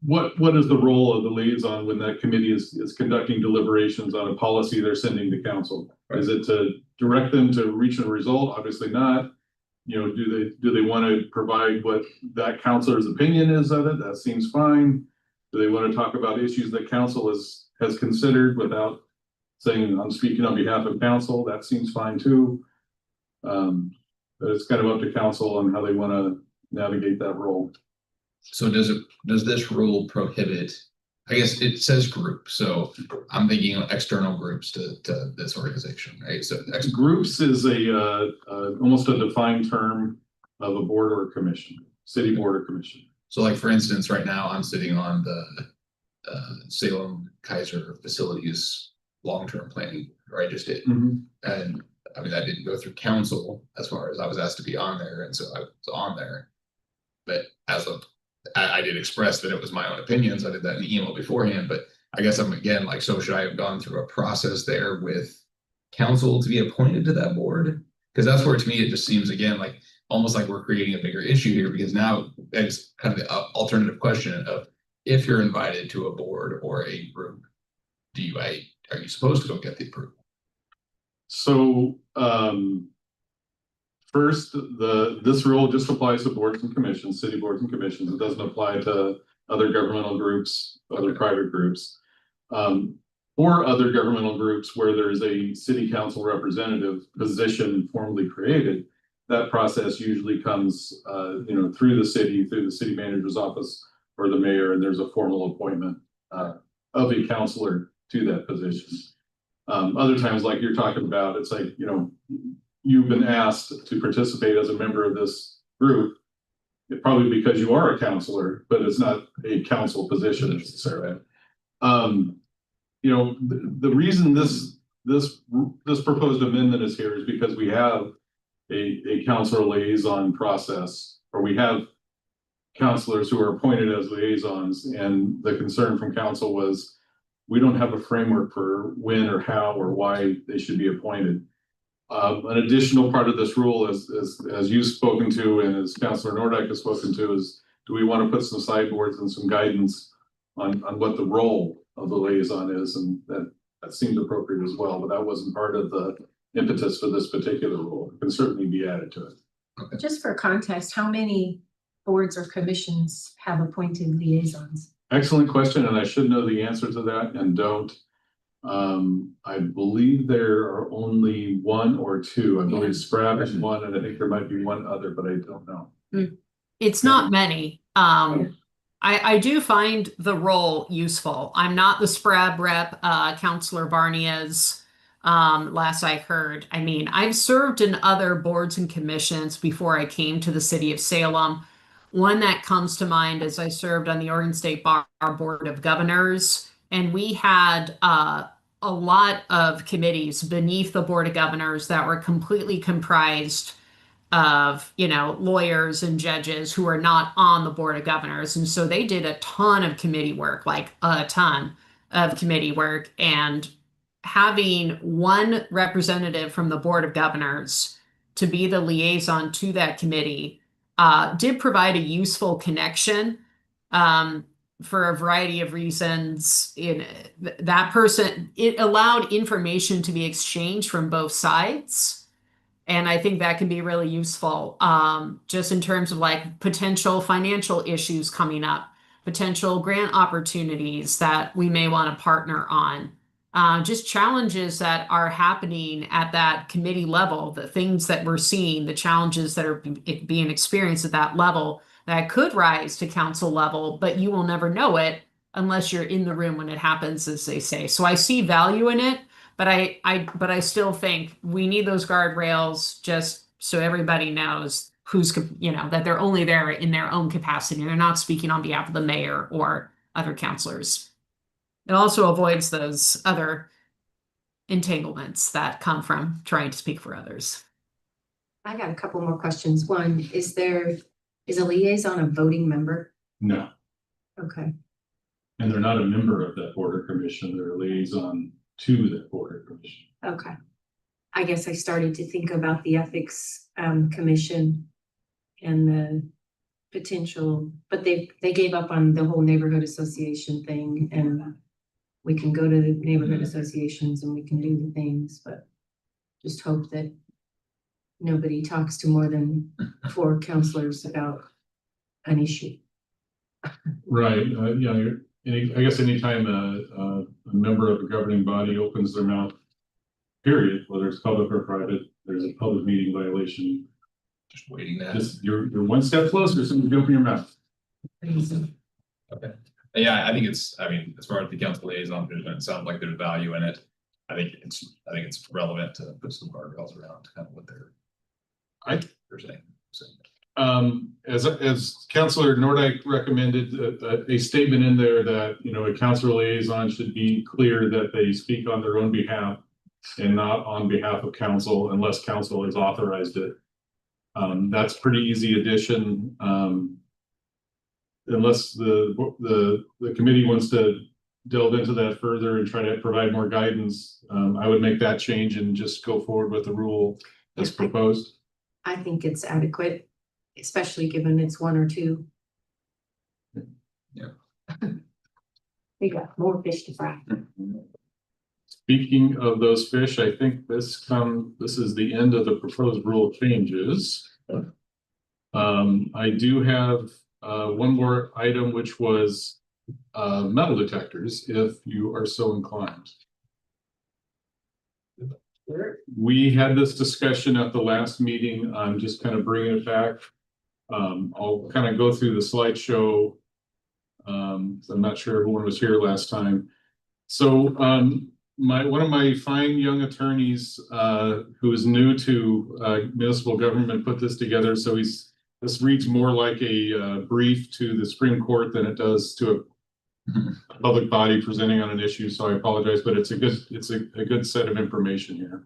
what is the role of the liaison when that committee is conducting deliberations on a policy they're sending to council? Is it to direct them to reach a result? Obviously not. You know, do they want to provide what that counselor's opinion is of it? That seems fine. Do they want to talk about issues that council has considered without saying, I'm speaking on behalf of council? That seems fine too. But it's kind of up to council on how they want to navigate that role. So does this rule prohibit, I guess it says group, so I'm thinking of external groups to this organization, right? So Groups is almost a defined term of a board or commission, city board or commission. so like, for instance, right now I'm sitting on the Salem Kaiser Facilities Long-Term Planning, or I just did. And I mean, that didn't go through council as far as I was asked to be on there, and so I was on there. But I did express that it was my own opinions. I did that in the email beforehand, but I guess I'm again like, so should I have gone through a process there with council to be appointed to that board? Because that's where, to me, it just seems again like almost like we're creating a bigger issue here, because now it's kind of the alternative question of, if you're invited to a board or a group, are you supposed to go get the approval? So first, this rule just applies to boards and commissions, city boards and commissions. It doesn't apply to other governmental groups, other private groups, or other governmental groups where there's a city council representative position formally created. That process usually comes, through the city manager's office or the mayor, and there's a formal appointment of a counselor to that position. Other times, like you're talking about, it's like, you've been asked to participate as a member of this group, probably because you are a counselor, but it's not a council position necessarily. The reason this proposed amendment is here is because we have a counselor liaison process, or we have counselors who are appointed as liaisons, and the concern from council was we don't have a framework for when or how or why they should be appointed. An additional part of this rule is, as you've spoken to and as Councilor Nordyke has spoken to, is do we want to put some sideboards and some guidance on what the role of the liaison is? And that seemed appropriate as well, but that wasn't part of the impetus for this particular rule. It can certainly be added to it. Okay. Just for context, how many boards or commissions have appointed liaisons? Excellent question, and I should know the answer to that and don't. I believe there are only one or two. I believe SPRAB is one, and I think there might be one other, but I don't know. It's not many. I do find the role useful. I'm not the SPRAB rep. Councilor Barney is, last I heard. I mean, I've served in other boards and commissions before I came to the city of Salem. One that comes to mind is I served on the Oregon State Bar Board of Governors, and we had a lot of committees beneath the Board of Governors that were completely comprised of, lawyers and judges who are not on the Board of Governors. And so they did a ton of committee work, like a ton of committee work. And having one representative from the Board of Governors to be the liaison to that committee did provide a useful connection for a variety of reasons. That person, it allowed information to be exchanged from both sides. And I think that can be really useful, just in terms of like potential financial issues coming up, potential grant opportunities that we may want to partner on, just challenges that are happening at that committee level, the things that we're seeing, the challenges that are being experienced at that level that could rise to council level, but you will never know it unless you're in the room when it happens, as they say. So I see value in it. But I still think we need those guardrails just so everybody knows who's, that they're only there in their own capacity. They're not speaking on behalf of the mayor or other councilors. It also avoids those other entanglements that come from trying to speak for others. I got a couple more questions. One, is a liaison a voting member? No, Okay. and they're not a member of that board or commission. They're a liaison to that board or commission. Okay. I guess I started to think about the ethics commission and potential, but they gave up on the whole neighborhood association thing, and we can go to the neighborhood associations and we can do the things, but just hope that nobody talks to more than 4 counselors about an issue. Right, I guess anytime a member of a governing body opens their mouth, period, whether it's public or private, there's a public meeting violation. Just waiting that. Just, you're one step closer, so you open your mouth. Okay. Yeah, I think I mean, as far as the council liaison, it sounds like there's value in it. I think it's relevant to put some guardrails around kind of what they're saying. As Councilor Nordyke recommended, a statement in there that, a council liaison should be clear that they speak on their own behalf and not on behalf of council unless council has authorized it. That's pretty easy addition. Unless the committee wants to delve into that further and try to provide more guidance, I would make that change and just go forward with the rule as proposed. I think it's adequate, especially given it's 1 or 2. Yeah. We got more fish to fry. Speaking of those fish, I think this is the end of the proposed rule changes. I do have one more item, which was metal detectors, if you are so inclined. We had this discussion at the last meeting. I'm just kind of bringing it back. I'll kind of go through the slideshow. I'm not sure everyone was here last time. So one of my fine young attorneys who is new to municipal government put this together. So this reads more like a brief to the Supreme Court than it does to a public body presenting on an issue. So I apologize, but it's a good set of information here.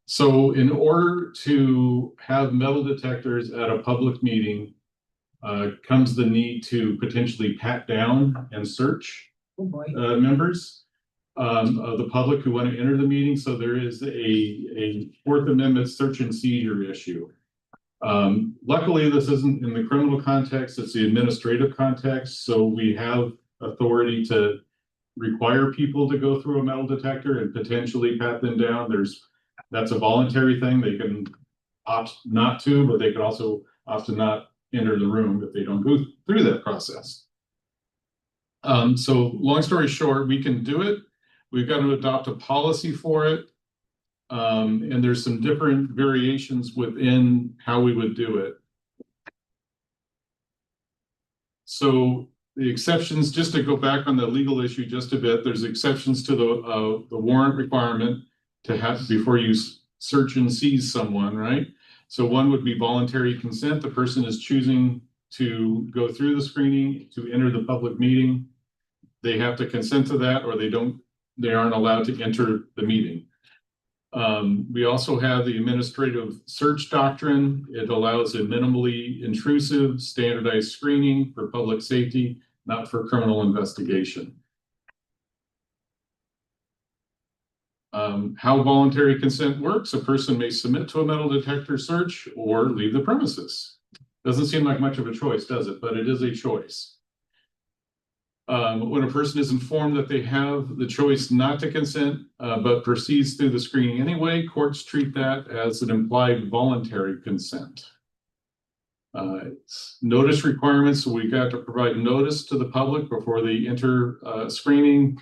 So in order to have metal detectors at a public meeting, comes the need to potentially pat down and search members of the public who want to enter the meeting. So there is a Fourth Amendment search and seizure issue. Luckily, this isn't in the criminal context, it's the administrative context. So we have authority to require people to go through a metal detector and potentially pat them down. That's a voluntary thing. They can opt not to, but they can also opt to not enter the room if they don't go through that process. So long story short, we can do it. We've got to adopt a policy for it. And there's some different variations within how we would do it. So the exceptions, just to go back on the legal issue just a bit, there's exceptions to the warrant requirement to have before you search and seize someone, right? So one would be voluntary consent. The person is choosing to go through the screening to enter the public meeting. They have to consent to that, or they aren't allowed to enter the meeting. We also have the administrative search doctrine. It allows a minimally intrusive, standardized screening for public safety, not for criminal investigation. How voluntary consent works: a person may submit to a metal detector search or leave the premises. Doesn't seem like much of a choice, does it? But it is a choice. When a person is informed that they have the choice not to consent, but proceeds through the screening anyway, courts treat that as an implied voluntary consent. Notice requirements, so we got to provide notice to the public before they enter screening,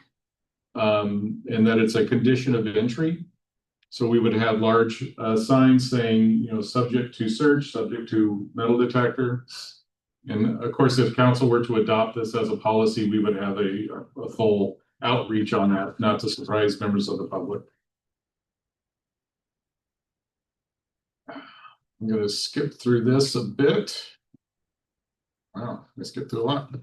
and that it's a condition of entry. So we would have large signs saying, subject to search, subject to metal detector. And of course, if council were to adopt this as a policy, we would have a full outreach on that, not to surprise members of the public. I'm going to skip through this a bit. Wow, I skipped through a lot.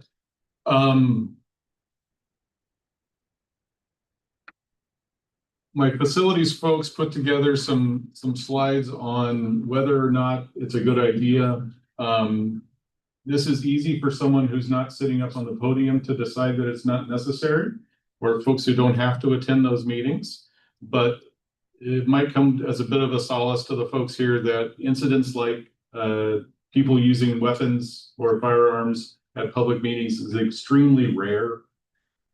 My facilities folks put together some slides on whether or not it's a good idea. This is easy for someone who's not sitting up on the podium to decide that it's not necessary, or folks who don't have to attend those meetings. But it might come as a bit of a solace to the folks here that incidents like people using weapons or firearms at public meetings is extremely rare.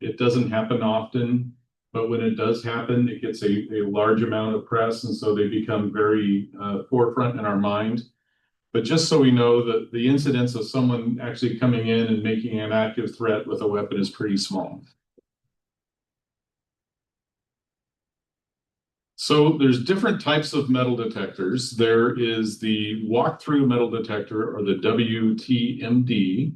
It doesn't happen often, but when it does happen, it gets a large amount of press, and so they become very forefront in our mind. But just so we know that the incidence of someone actually coming in and making an active threat with a weapon is pretty small. So there's different types of metal detectors. There is the walk-through metal detector, or the WTMD.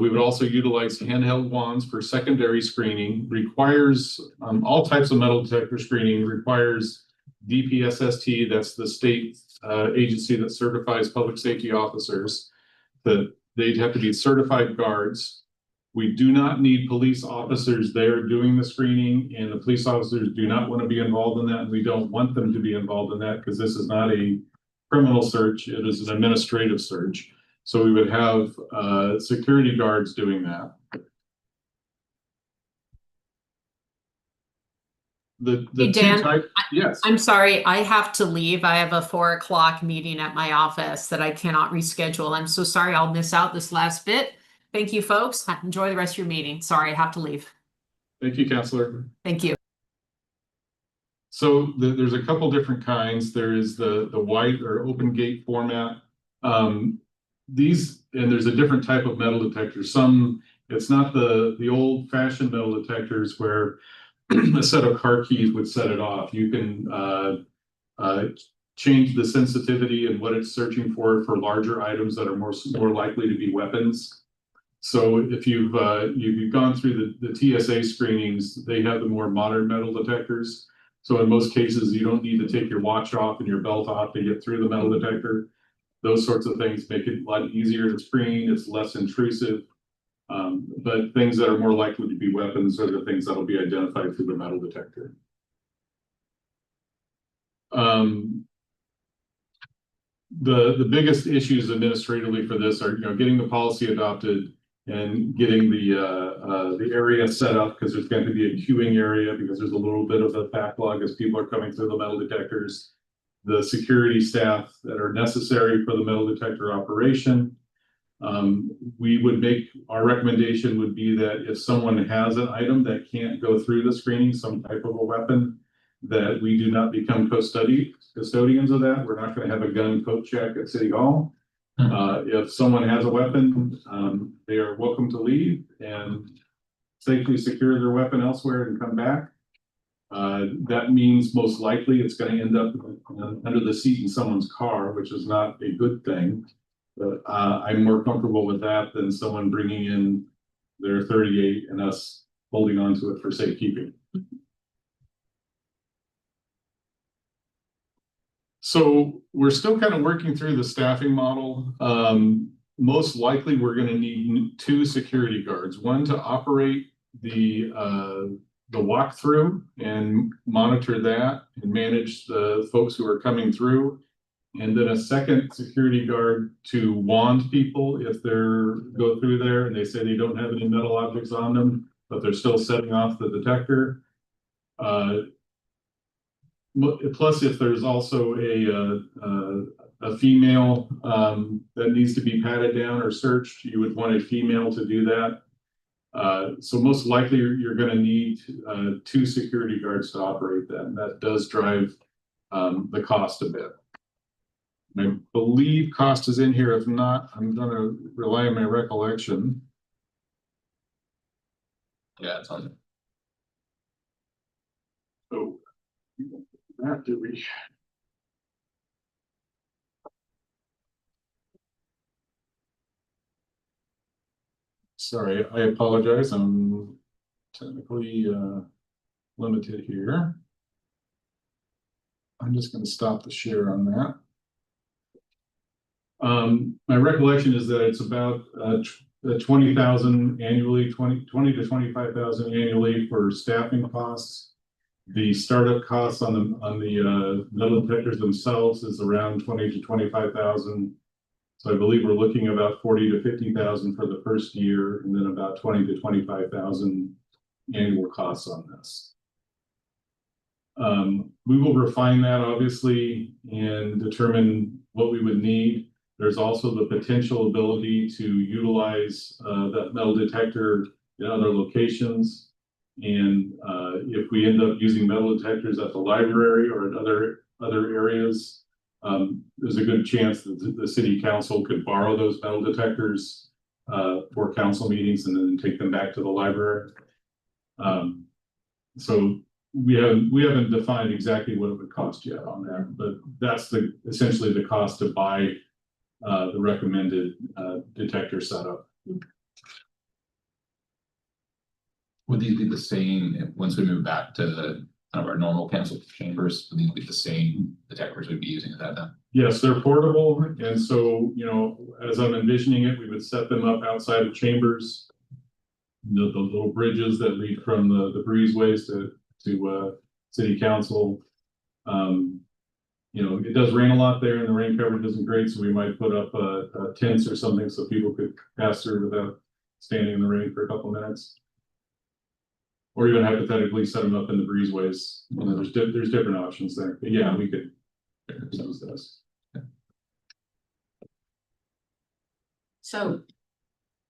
We would also utilize handheld wands for secondary screening. Requires all types of metal detector screening requires DPSST, that's the state agency that certifies public safety officers, that they'd have to be certified guards. We do not need police officers there doing the screening, and the police officers do not want to be involved in that, and we don't want them to be involved in that because this is not a criminal search, it is an administrative search. So we would have security guards doing that. The Hey, Dan, yes. I'm sorry, I have to leave. I have a 4 o'clock meeting at my office that I cannot reschedule. I'm so sorry I'll miss out this last bit. Thank you, folks. Enjoy the rest of your meeting. Sorry, I have to leave. Thank you, Counselor. Thank you. So there's a couple different kinds. There is the white or open gate format. And there's a different type of metal detector. It's not the old fashioned metal detectors where a set of car keys would set it off. You can change the sensitivity and what it's searching for larger items that are more likely to be weapons. So if you've gone through the TSA screenings, they have the more modern metal detectors. So in most cases, you don't need to take your watch off and your belt off to get through the metal detector. Those sorts of things make it a lot easier to screen. It's less intrusive. But things that are more likely to be weapons are the things that will be identified through the metal detector. The biggest issues administratively for this are, getting the policy adopted and getting the area set up, because there's going to be a queuing area because there's a little bit of a backlog as people are coming through the metal detectors. The security staff that are necessary for the metal detector operation. Our recommendation would be that if someone has an item that can't go through the screening, some type of a weapon, that we do not become custodians of that. We're not going to have a gun coat check at City Hall. If someone has a weapon, they are welcome to leave and safely secure their weapon elsewhere and come back. That means most likely it's going to end up under the seat in someoe's car, which is not a good thing. But I'm more comfortable with that than someone bringing in their 38 and us holding on to it for safekeeping. So we're still kind of working through the staffing model. Most likely we're going to need 2 security guards, one to operate the walkthrough and monitor that and manage the folks who are coming through. And then a second security guard to wand people if go through there and they say they don't have any metal objects on them, but they're still setting off the detector. Plus, if there's also a female that needs to be patted down or searched, you would want a female to do that. So most likely you're going to need 2 security guards to operate that, and that does drive the cost a bit. I believe cost is in here. If not, I'm going to rely on my recollection. Yeah, it's on there. So, that did we? Sorry, I apologize. I'm technically limited here. I'm just going to stop the share on that. My recollection is that it's about 20,000 annually, 20 to 25,000 annually for staffing costs. The startup costs on the metal detectors themselves is around 20 to 25,000. So I believe we're looking about 40 to 50,000 for the first year, and then about 20 to 25,000 annual costs on this. We will refine that obviously and determine what we would need. There's also the potential ability to utilize that metal detector in other locations. And if we end up using metal detectors at the library or at other areas, there's a good chance that the city council could borrow those metal detectors for council meetings and then take them back to the library. So we haven't defined exactly what it would cost yet on that, but that's essentially the cost to buy the recommended detector setup. Would these be the same once we move back to the kind of our normal council chambers? Would these be the same detectors we'd be using at that time? Yes, they're portable, and so, you know, as I'm envisioning it, we would set them up outside of chambers. The little bridges that lead from the breezeways to city council. You know, it does rain a lot there and the rain coverage isn't great, so we might put up tents or something so people could pass through without standing in the rain for a couple minutes. Or even hypothetically set them up in the breezeways. You know, there's different options there, but yeah, we could use those. So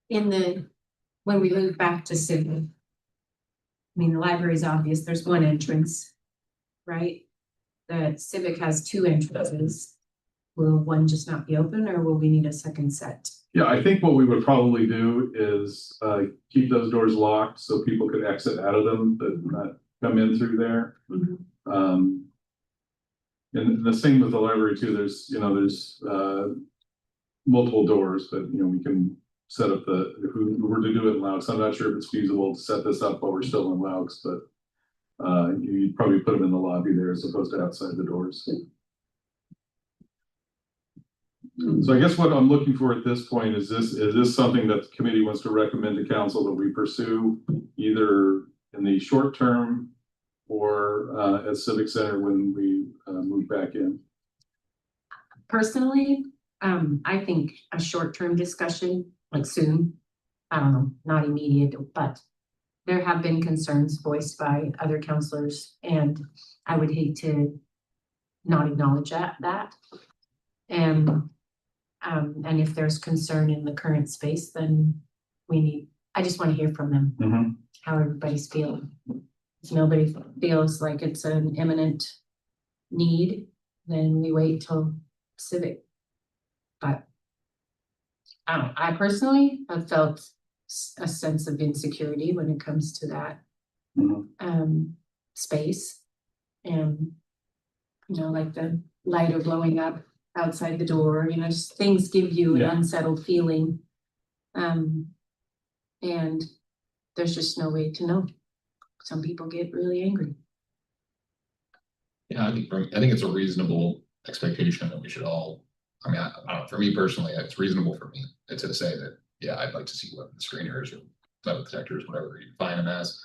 when we move back to Civic, I mean, the library is obvious, there's one entrance, right? The Civic has two entrances. Will one just not be open or will we need a second set? Yeah, I think what we would probably do is keep those doors locked so people could exit out of them, but not come in through there. And the same with the library too. There's multiple doors, but you know, we can set up if we were to do it in Laux. I'm not sure if it's feasible to set this up while we're still in Laux, but you'd probably put them in the lobby there as opposed to outside the doors. So I guess what I'm looking for at this point is this something that the committee wants to recommend to council that we pursue either in the short term or at Civic Center when we move back in? Personally, I think a short-term discussion, like soon, I don't know, not immediate, but there have been concerns voiced by other counselors, and I would hate to not acknowledge that. And if there's concern in the current space, then I just want to hear from them, how everybody's feeling. If nobody feels like it's an imminent need, then we wait till Civic. But I don't know, I personally have felt a sense of insecurity when it comes to that space. And, you know, like the lighter blowing up outside the door, you know, just things give you an unsettled feeling. And there's just no way to know. Some people get really angry. Yeah, I think it's a reasonable expectation that we should all, I mean, I don't know, for me personally, it's reasonable for me to say that, yeah, I'd like to see weapon screeners or metal detectors, whatever you define them as,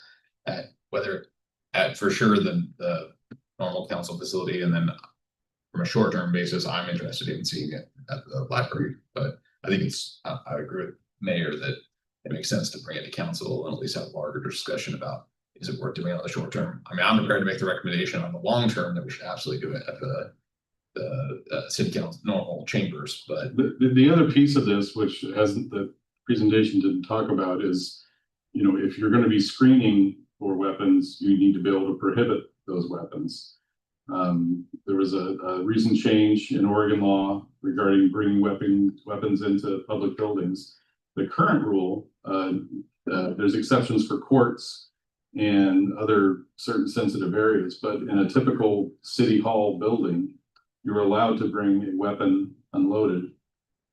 for sure the normal council facility, and then from a short-term basis, I'm interested in seeing it at the library. But I think I agree with Mayor that it makes sense to bring it to council and at least have a larger discussion about, is it worth doing on the short term? I mean, I'm prepared to make the recommendation on the long term that we should absolutely do it at the city council normal chambers. But the other piece of this, which the presentation didn't talk about, is, you know, if you're going to be screening for weapons, you need to be able to prohibit those weapons. There was a recent change in Oregon law regarding bringing weapons into public buildings. The current rule, there's exceptions for courts and other certain sensitive areas, but in a typical city hall building, you're allowed to bring a weapon unloaded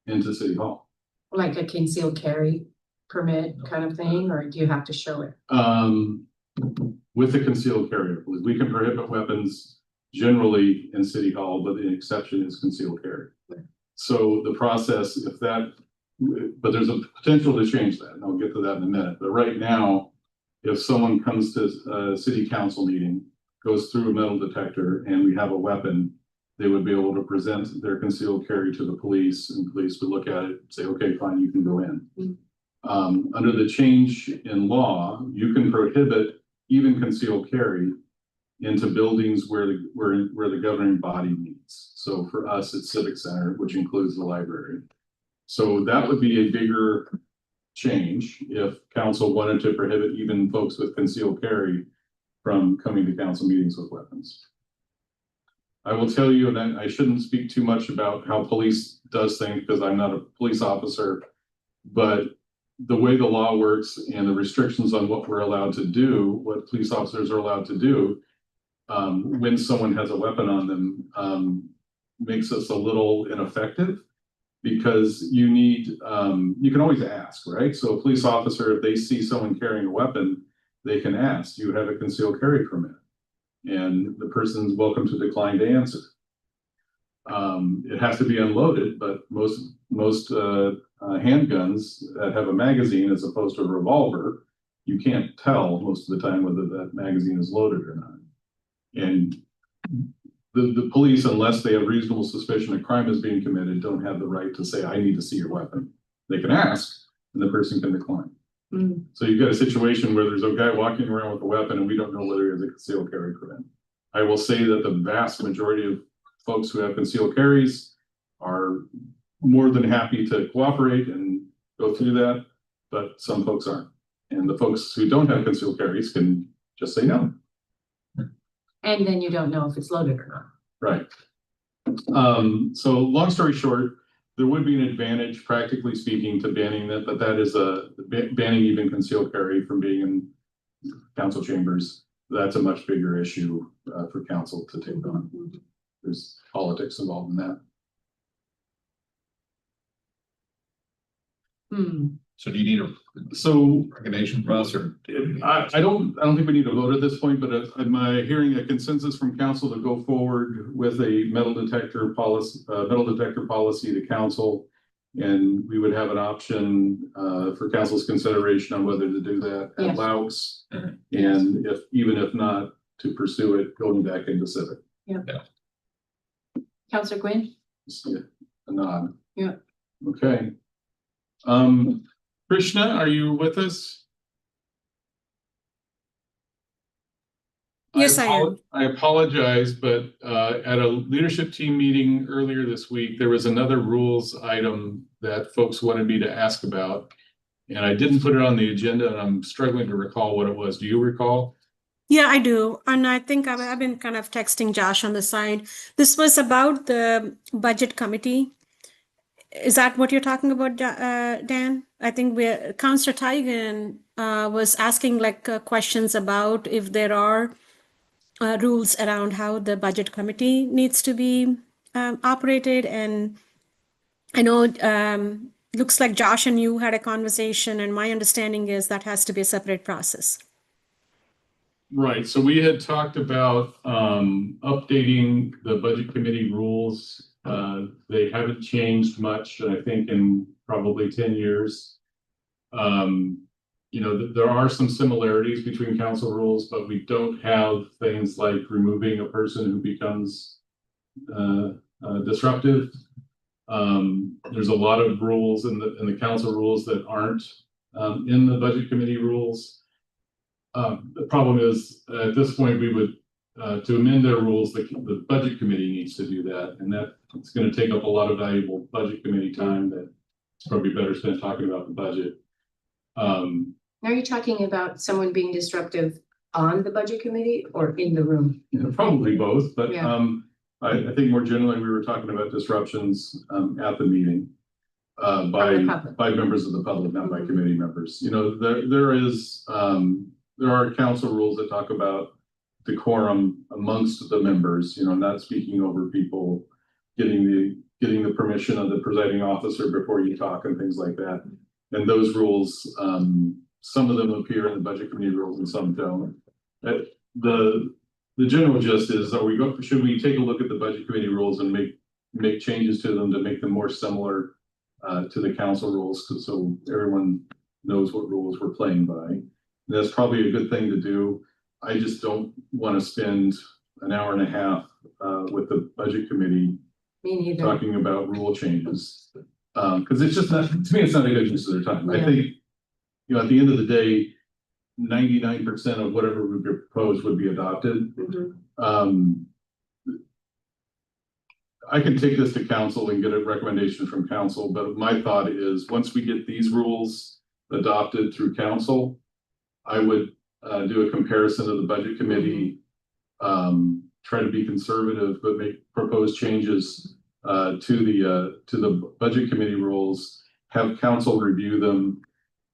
into city hall. Like a concealed carry permit kind of thing, or do you have to show it? With a concealed carry, we can prohibit weapons generally in city hall, but the exception is concealed carry. So the process, but there's a potential to change that, and I'll get to that in a minute. But right now, if someone comes to a city council meeting, goes through a metal detector, and we have a weapon, they would be able to present their concealed carry to the police, and police would look at it and say, okay, fine, you can go in. Under the change in law, you can prohibit even concealed carry into buildings where the governing body meets. So for us, it's Civic Center, which includes the library. So that would be a bigger change if council wanted to prohibit even folks with concealed carry from coming to council meetings with weapons. I will tell you, and I shouldn't speak too much about how police does things because I'm not a police officer, but the way the law works and the restrictions on what we're allowed to do, what police officers are allowed to do, when someone has a weapon on them, makes us a little ineffective because you need, you can always ask, right? So a police officer, if they see someone carrying a weapon, they can ask, do you have a concealed carry permit? And the person's welcome to decline to answer. It has to be unloaded, but most handguns that have a magazine as opposed to a revolver, you can't tell most of the time whether that magazine is loaded or not. And the police, unless they have reasonable suspicion a crime is being committed, don't have the right to say, I need to see your weapon. They can ask, and the person can decline. Mm. So you've got a situation where there's a guy walking around with a weapon and we don't know whether he has a concealed carry permit. I will say that the vast majority of folks who have concealed carries are more than happy to cooperate and go through that, but some folks aren't. And the folks who don't have concealed carries can just say no. And then you don't know if it's loaded or not. Right. So long story short, there would be an advantage, practically speaking, to banning that, but that is banning even concealed carry from being in council chambers. That's a much bigger issue for council to take on. There's politics involved in that. So do you need a So recommendation from us or? I don't think we need to vote at this point, but am I hearing a consensus from council to go forward with a metal detector policy to council? And we would have an option for council's consideration on whether to do that at Yes. Laux. Mhm. And even if not, to pursue it going back into Civic. Counselor Gwynn? Just a nod. Yeah. Okay. Krishna, are you with us? Yes, I am. I apologize, but at a leadership team meeting earlier this week, there was another rules item that folks wanted me to ask about. And I didn't put it on the agenda and I'm struggling to recall what it was. Do you recall? Yeah, I do. And I think I've been kind of texting Josh on the side. This was about the budget committee. Is that what you're talking about, Dan? I think Councillor Tigan was asking questions about if there are rules around how the budget committee needs to be operated. And I know looks like Josh and you had a conversation, and my understanding is that has to be a separate process. Right, so we had talked about updating the budget committee rules. They haven't changed much, I think, in probably 10 years. You know, there are some similarities between council rules, but we don't have things like removing a person who becomes disruptive. There's a lot of rules in the council rules that aren't in the budget committee rules. The problem is at this point we would to amend their rules, the budget committee needs to do that, and it's going to take up a lot of valuable budget committee time that it's probably better spent talking about the budget. Are you talking about someone being disruptive on the budget committee or in the room? Probably both, but Yeah. I think more generally we were talking about disruptions at the meeting by members of the public, not by committee members. You know, there are council rules that talk about decorum amongst the members, you know, not speaking over people, getting the permission of the presiding officer before you talk and things like that. And those rules, some of them appear in the budget committee rules and some don't. The general gist is, should we take a look at the budget committee rules and make changes to them to make them more similar to the council rules, so everyone knows what rules we're playing by. And that's probably a good thing to do. I just don't want to spend an hour and a half with the budget committee Me neither. talking about rule changes. Because it's just not, to me, it's not a good use of their time. Yeah. I think, you know, at the end of the day, 99% of whatever we propose would be adopted. I can take this to council and get a recommendation from council, but my thought is once we get these rules adopted through council, I would do a comparison of the budget committee, try to be conservative, but propose changes to the budget committee rules, have council review them,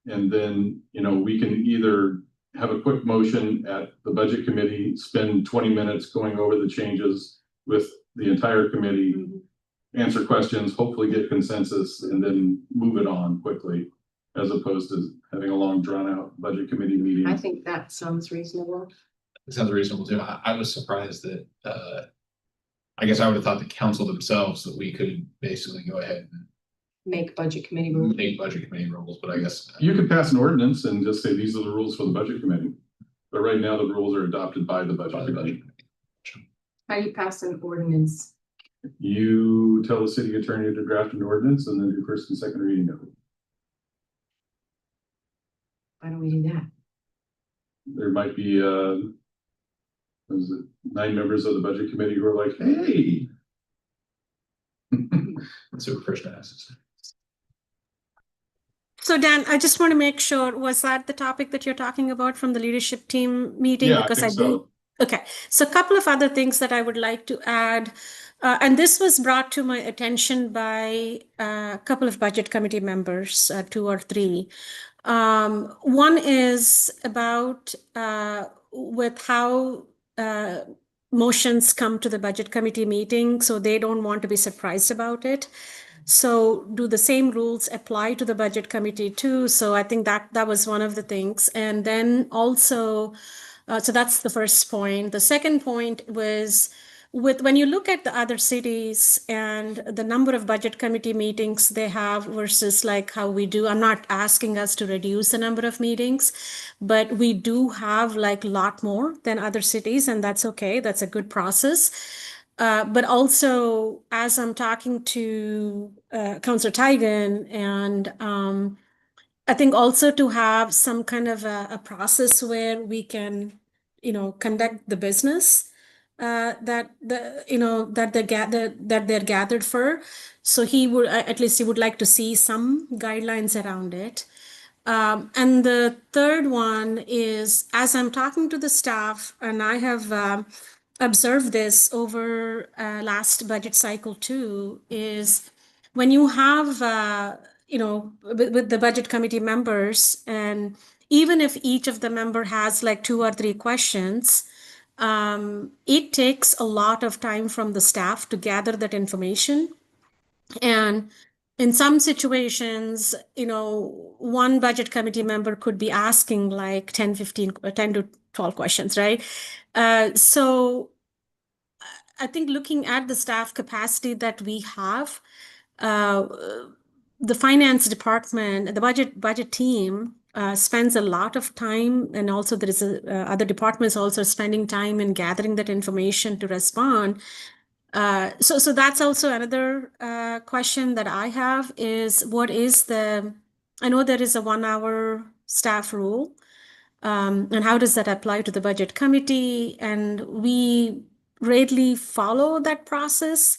and then, you know, we can either have a quick motion at the budget committee, spend 20 minutes going over the changes with the entire committee, answer questions, hopefully get consensus, and then move it on quickly, as opposed to having a long drawn out budget committee meeting. I think that sounds reasonable. It sounds reasonable too. I was surprised that, I guess I would have thought the council themselves that we could basically go ahead and Make budget committee rules. make budget committee rules, but I guess. You could pass an ordinance and just say these are the rules for the budget committee. But right now the rules are adopted by the budget committee. How do you pass an ordinance? You tell the city attorney to draft an ordinance and then do first and second reading of it. Why don't we do that? There might be, was it 9 members of the budget committee who are like, hey. So first asks. So Dan, I just want to make sure, was that the topic that you're talking about from the leadership team meeting? Yeah, Because I think so. Okay, so a couple of other things that I would like to add, and this was brought to my attention by a couple of budget committee members, 2 or 3. One is about with how motions come to the budget committee meeting, so they don't want to be surprised about it. So do the same rules apply to the budget committee too? So I think that was one of the things. And then also, so that's the first point. The second point was when you look at the other cities and the number of budget committee meetings they have versus like how we do, I'm not asking us to reduce the number of meetings, but we do have like a lot more than other cities, and that's okay. That's a good process. But also, as I'm talking to Councillor Tigan, and I think also to have some kind of a process where we can, conduct the business that they're gathered for. So he would, at least he would like to see some guidelines around it. And the third one is, as I'm talking to the staff, and I have observed this over last budget cycle too, is when you have, with the budget committee members, and even if each of the member has like 2 or 3 questions, it takes a lot of time from the staff to gather that information. And in some situations, one budget committee member could be asking like 10 to 12 questions, right? So I think looking at the staff capacity that we have, the finance department, the budget team spends a lot of time, and also there is other departments also spending time in gathering that information to respond. So that's also another question that I have is, I know there is a 1-hour staff rule, and how does that apply to the budget committee? And we rarely follow that process,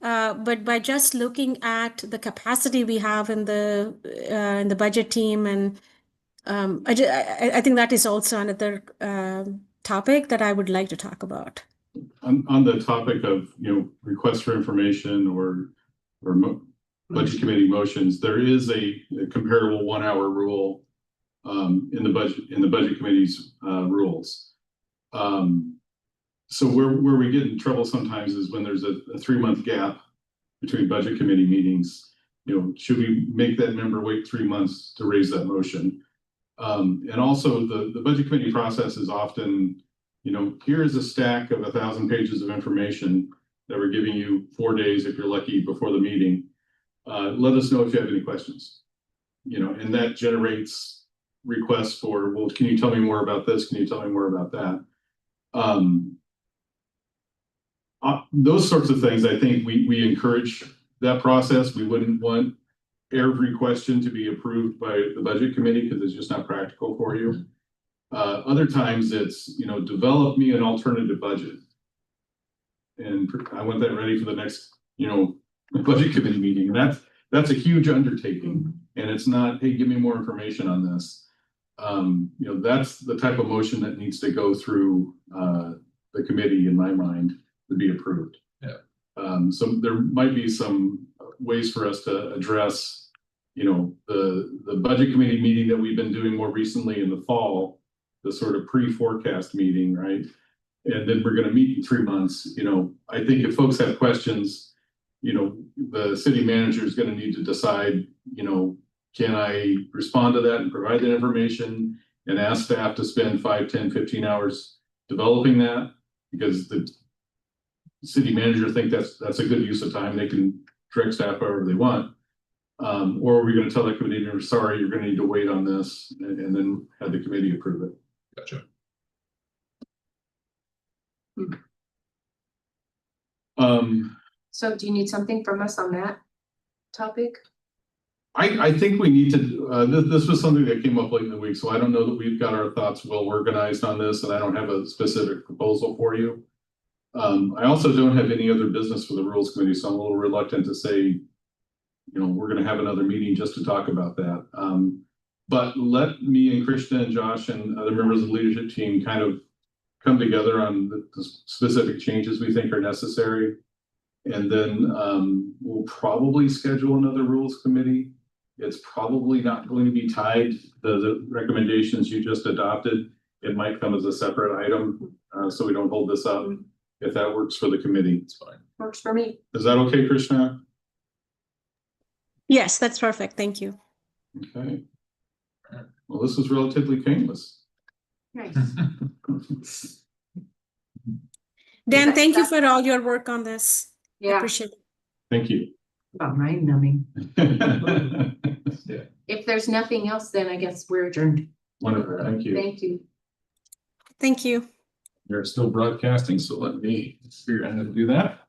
but by just looking at the capacity we have in the budget team, and I think that is also another topic that I would like to talk about. On the topic of, requests for information or budget committee motions, there is a comparable 1-hour rule in the budget committee's rules. So where we get in trouble sometimes is when there's a 3-month gap between budget committee meetings. Should we make that member wait 3 months to raise that motion? And also the budget committee process is often, here's a stack of 1,000 pages of information that we're giving you 4 days, if you're lucky, before the meeting. Let us know if you have any questions. And that generates requests for, well, can you tell me more about this? Can you tell me more about that? Those sorts of things, I think we encourage that process. We wouldn't want every question to be approved by the budget committee because it's just not practical for you. Other times it's, you know, develop me an alternative budget. And I want that ready for the next, you know, budget committee meeting. And that's a huge undertaking. And it's not, hey, give me more information on this. You know, that's the type of motion that needs to go through the committee, in my mind, to be approved. Yeah. So there might be some ways for us to address, you know, the budget committee meeting that we've been doing more recently in the fall, the sort of pre-forecast meeting, right? And then we're going to meet in 3 months. You know, I think if folks have questions, you know, the city manager is going to need to decide, you know, can I respond to that and provide that information and ask staff to spend 5, 10, 15 hours developing that? Because the city manager think that's a good use of time. They can direct staff however they want. Or are we going to tell the committee member, sorry, you're going to need to wait on this and then have the committee approve it? Gotcha. So do you need something from us on that topic? I think we need to, this was something that came up late in the week, so I don't know that we've got our thoughts well organized on this, and I don't have a specific proposal for you. I also don't have any other business for the Rules Committee, so I'm a little reluctant to say, you know, we're going to have another meeting just to talk about that. But let me and Krishna and Josh and other members of the leadership team kind of come together on the specific changes we think are necessary. And then we'll probably schedule another Rules Committee. It's probably not going to be tied to the recommendations you just adopted. It might come as a separate item, so we don't hold this up. If that works for the committee, It's fine. Works for me. is that okay, Krishna? Yes, that's perfect. Thank you. Okay. Well, this was relatively painless. Nice. Dan, that- thank you for all your work on this. I Yeah, appreciate it. Thank you. about mind numbing. Yeah. If there's nothing else, then I guess we're adjourned. Wonderful. Thank you. Thank you. Thank you. You're still broadcasting, so let me figure out how to do that.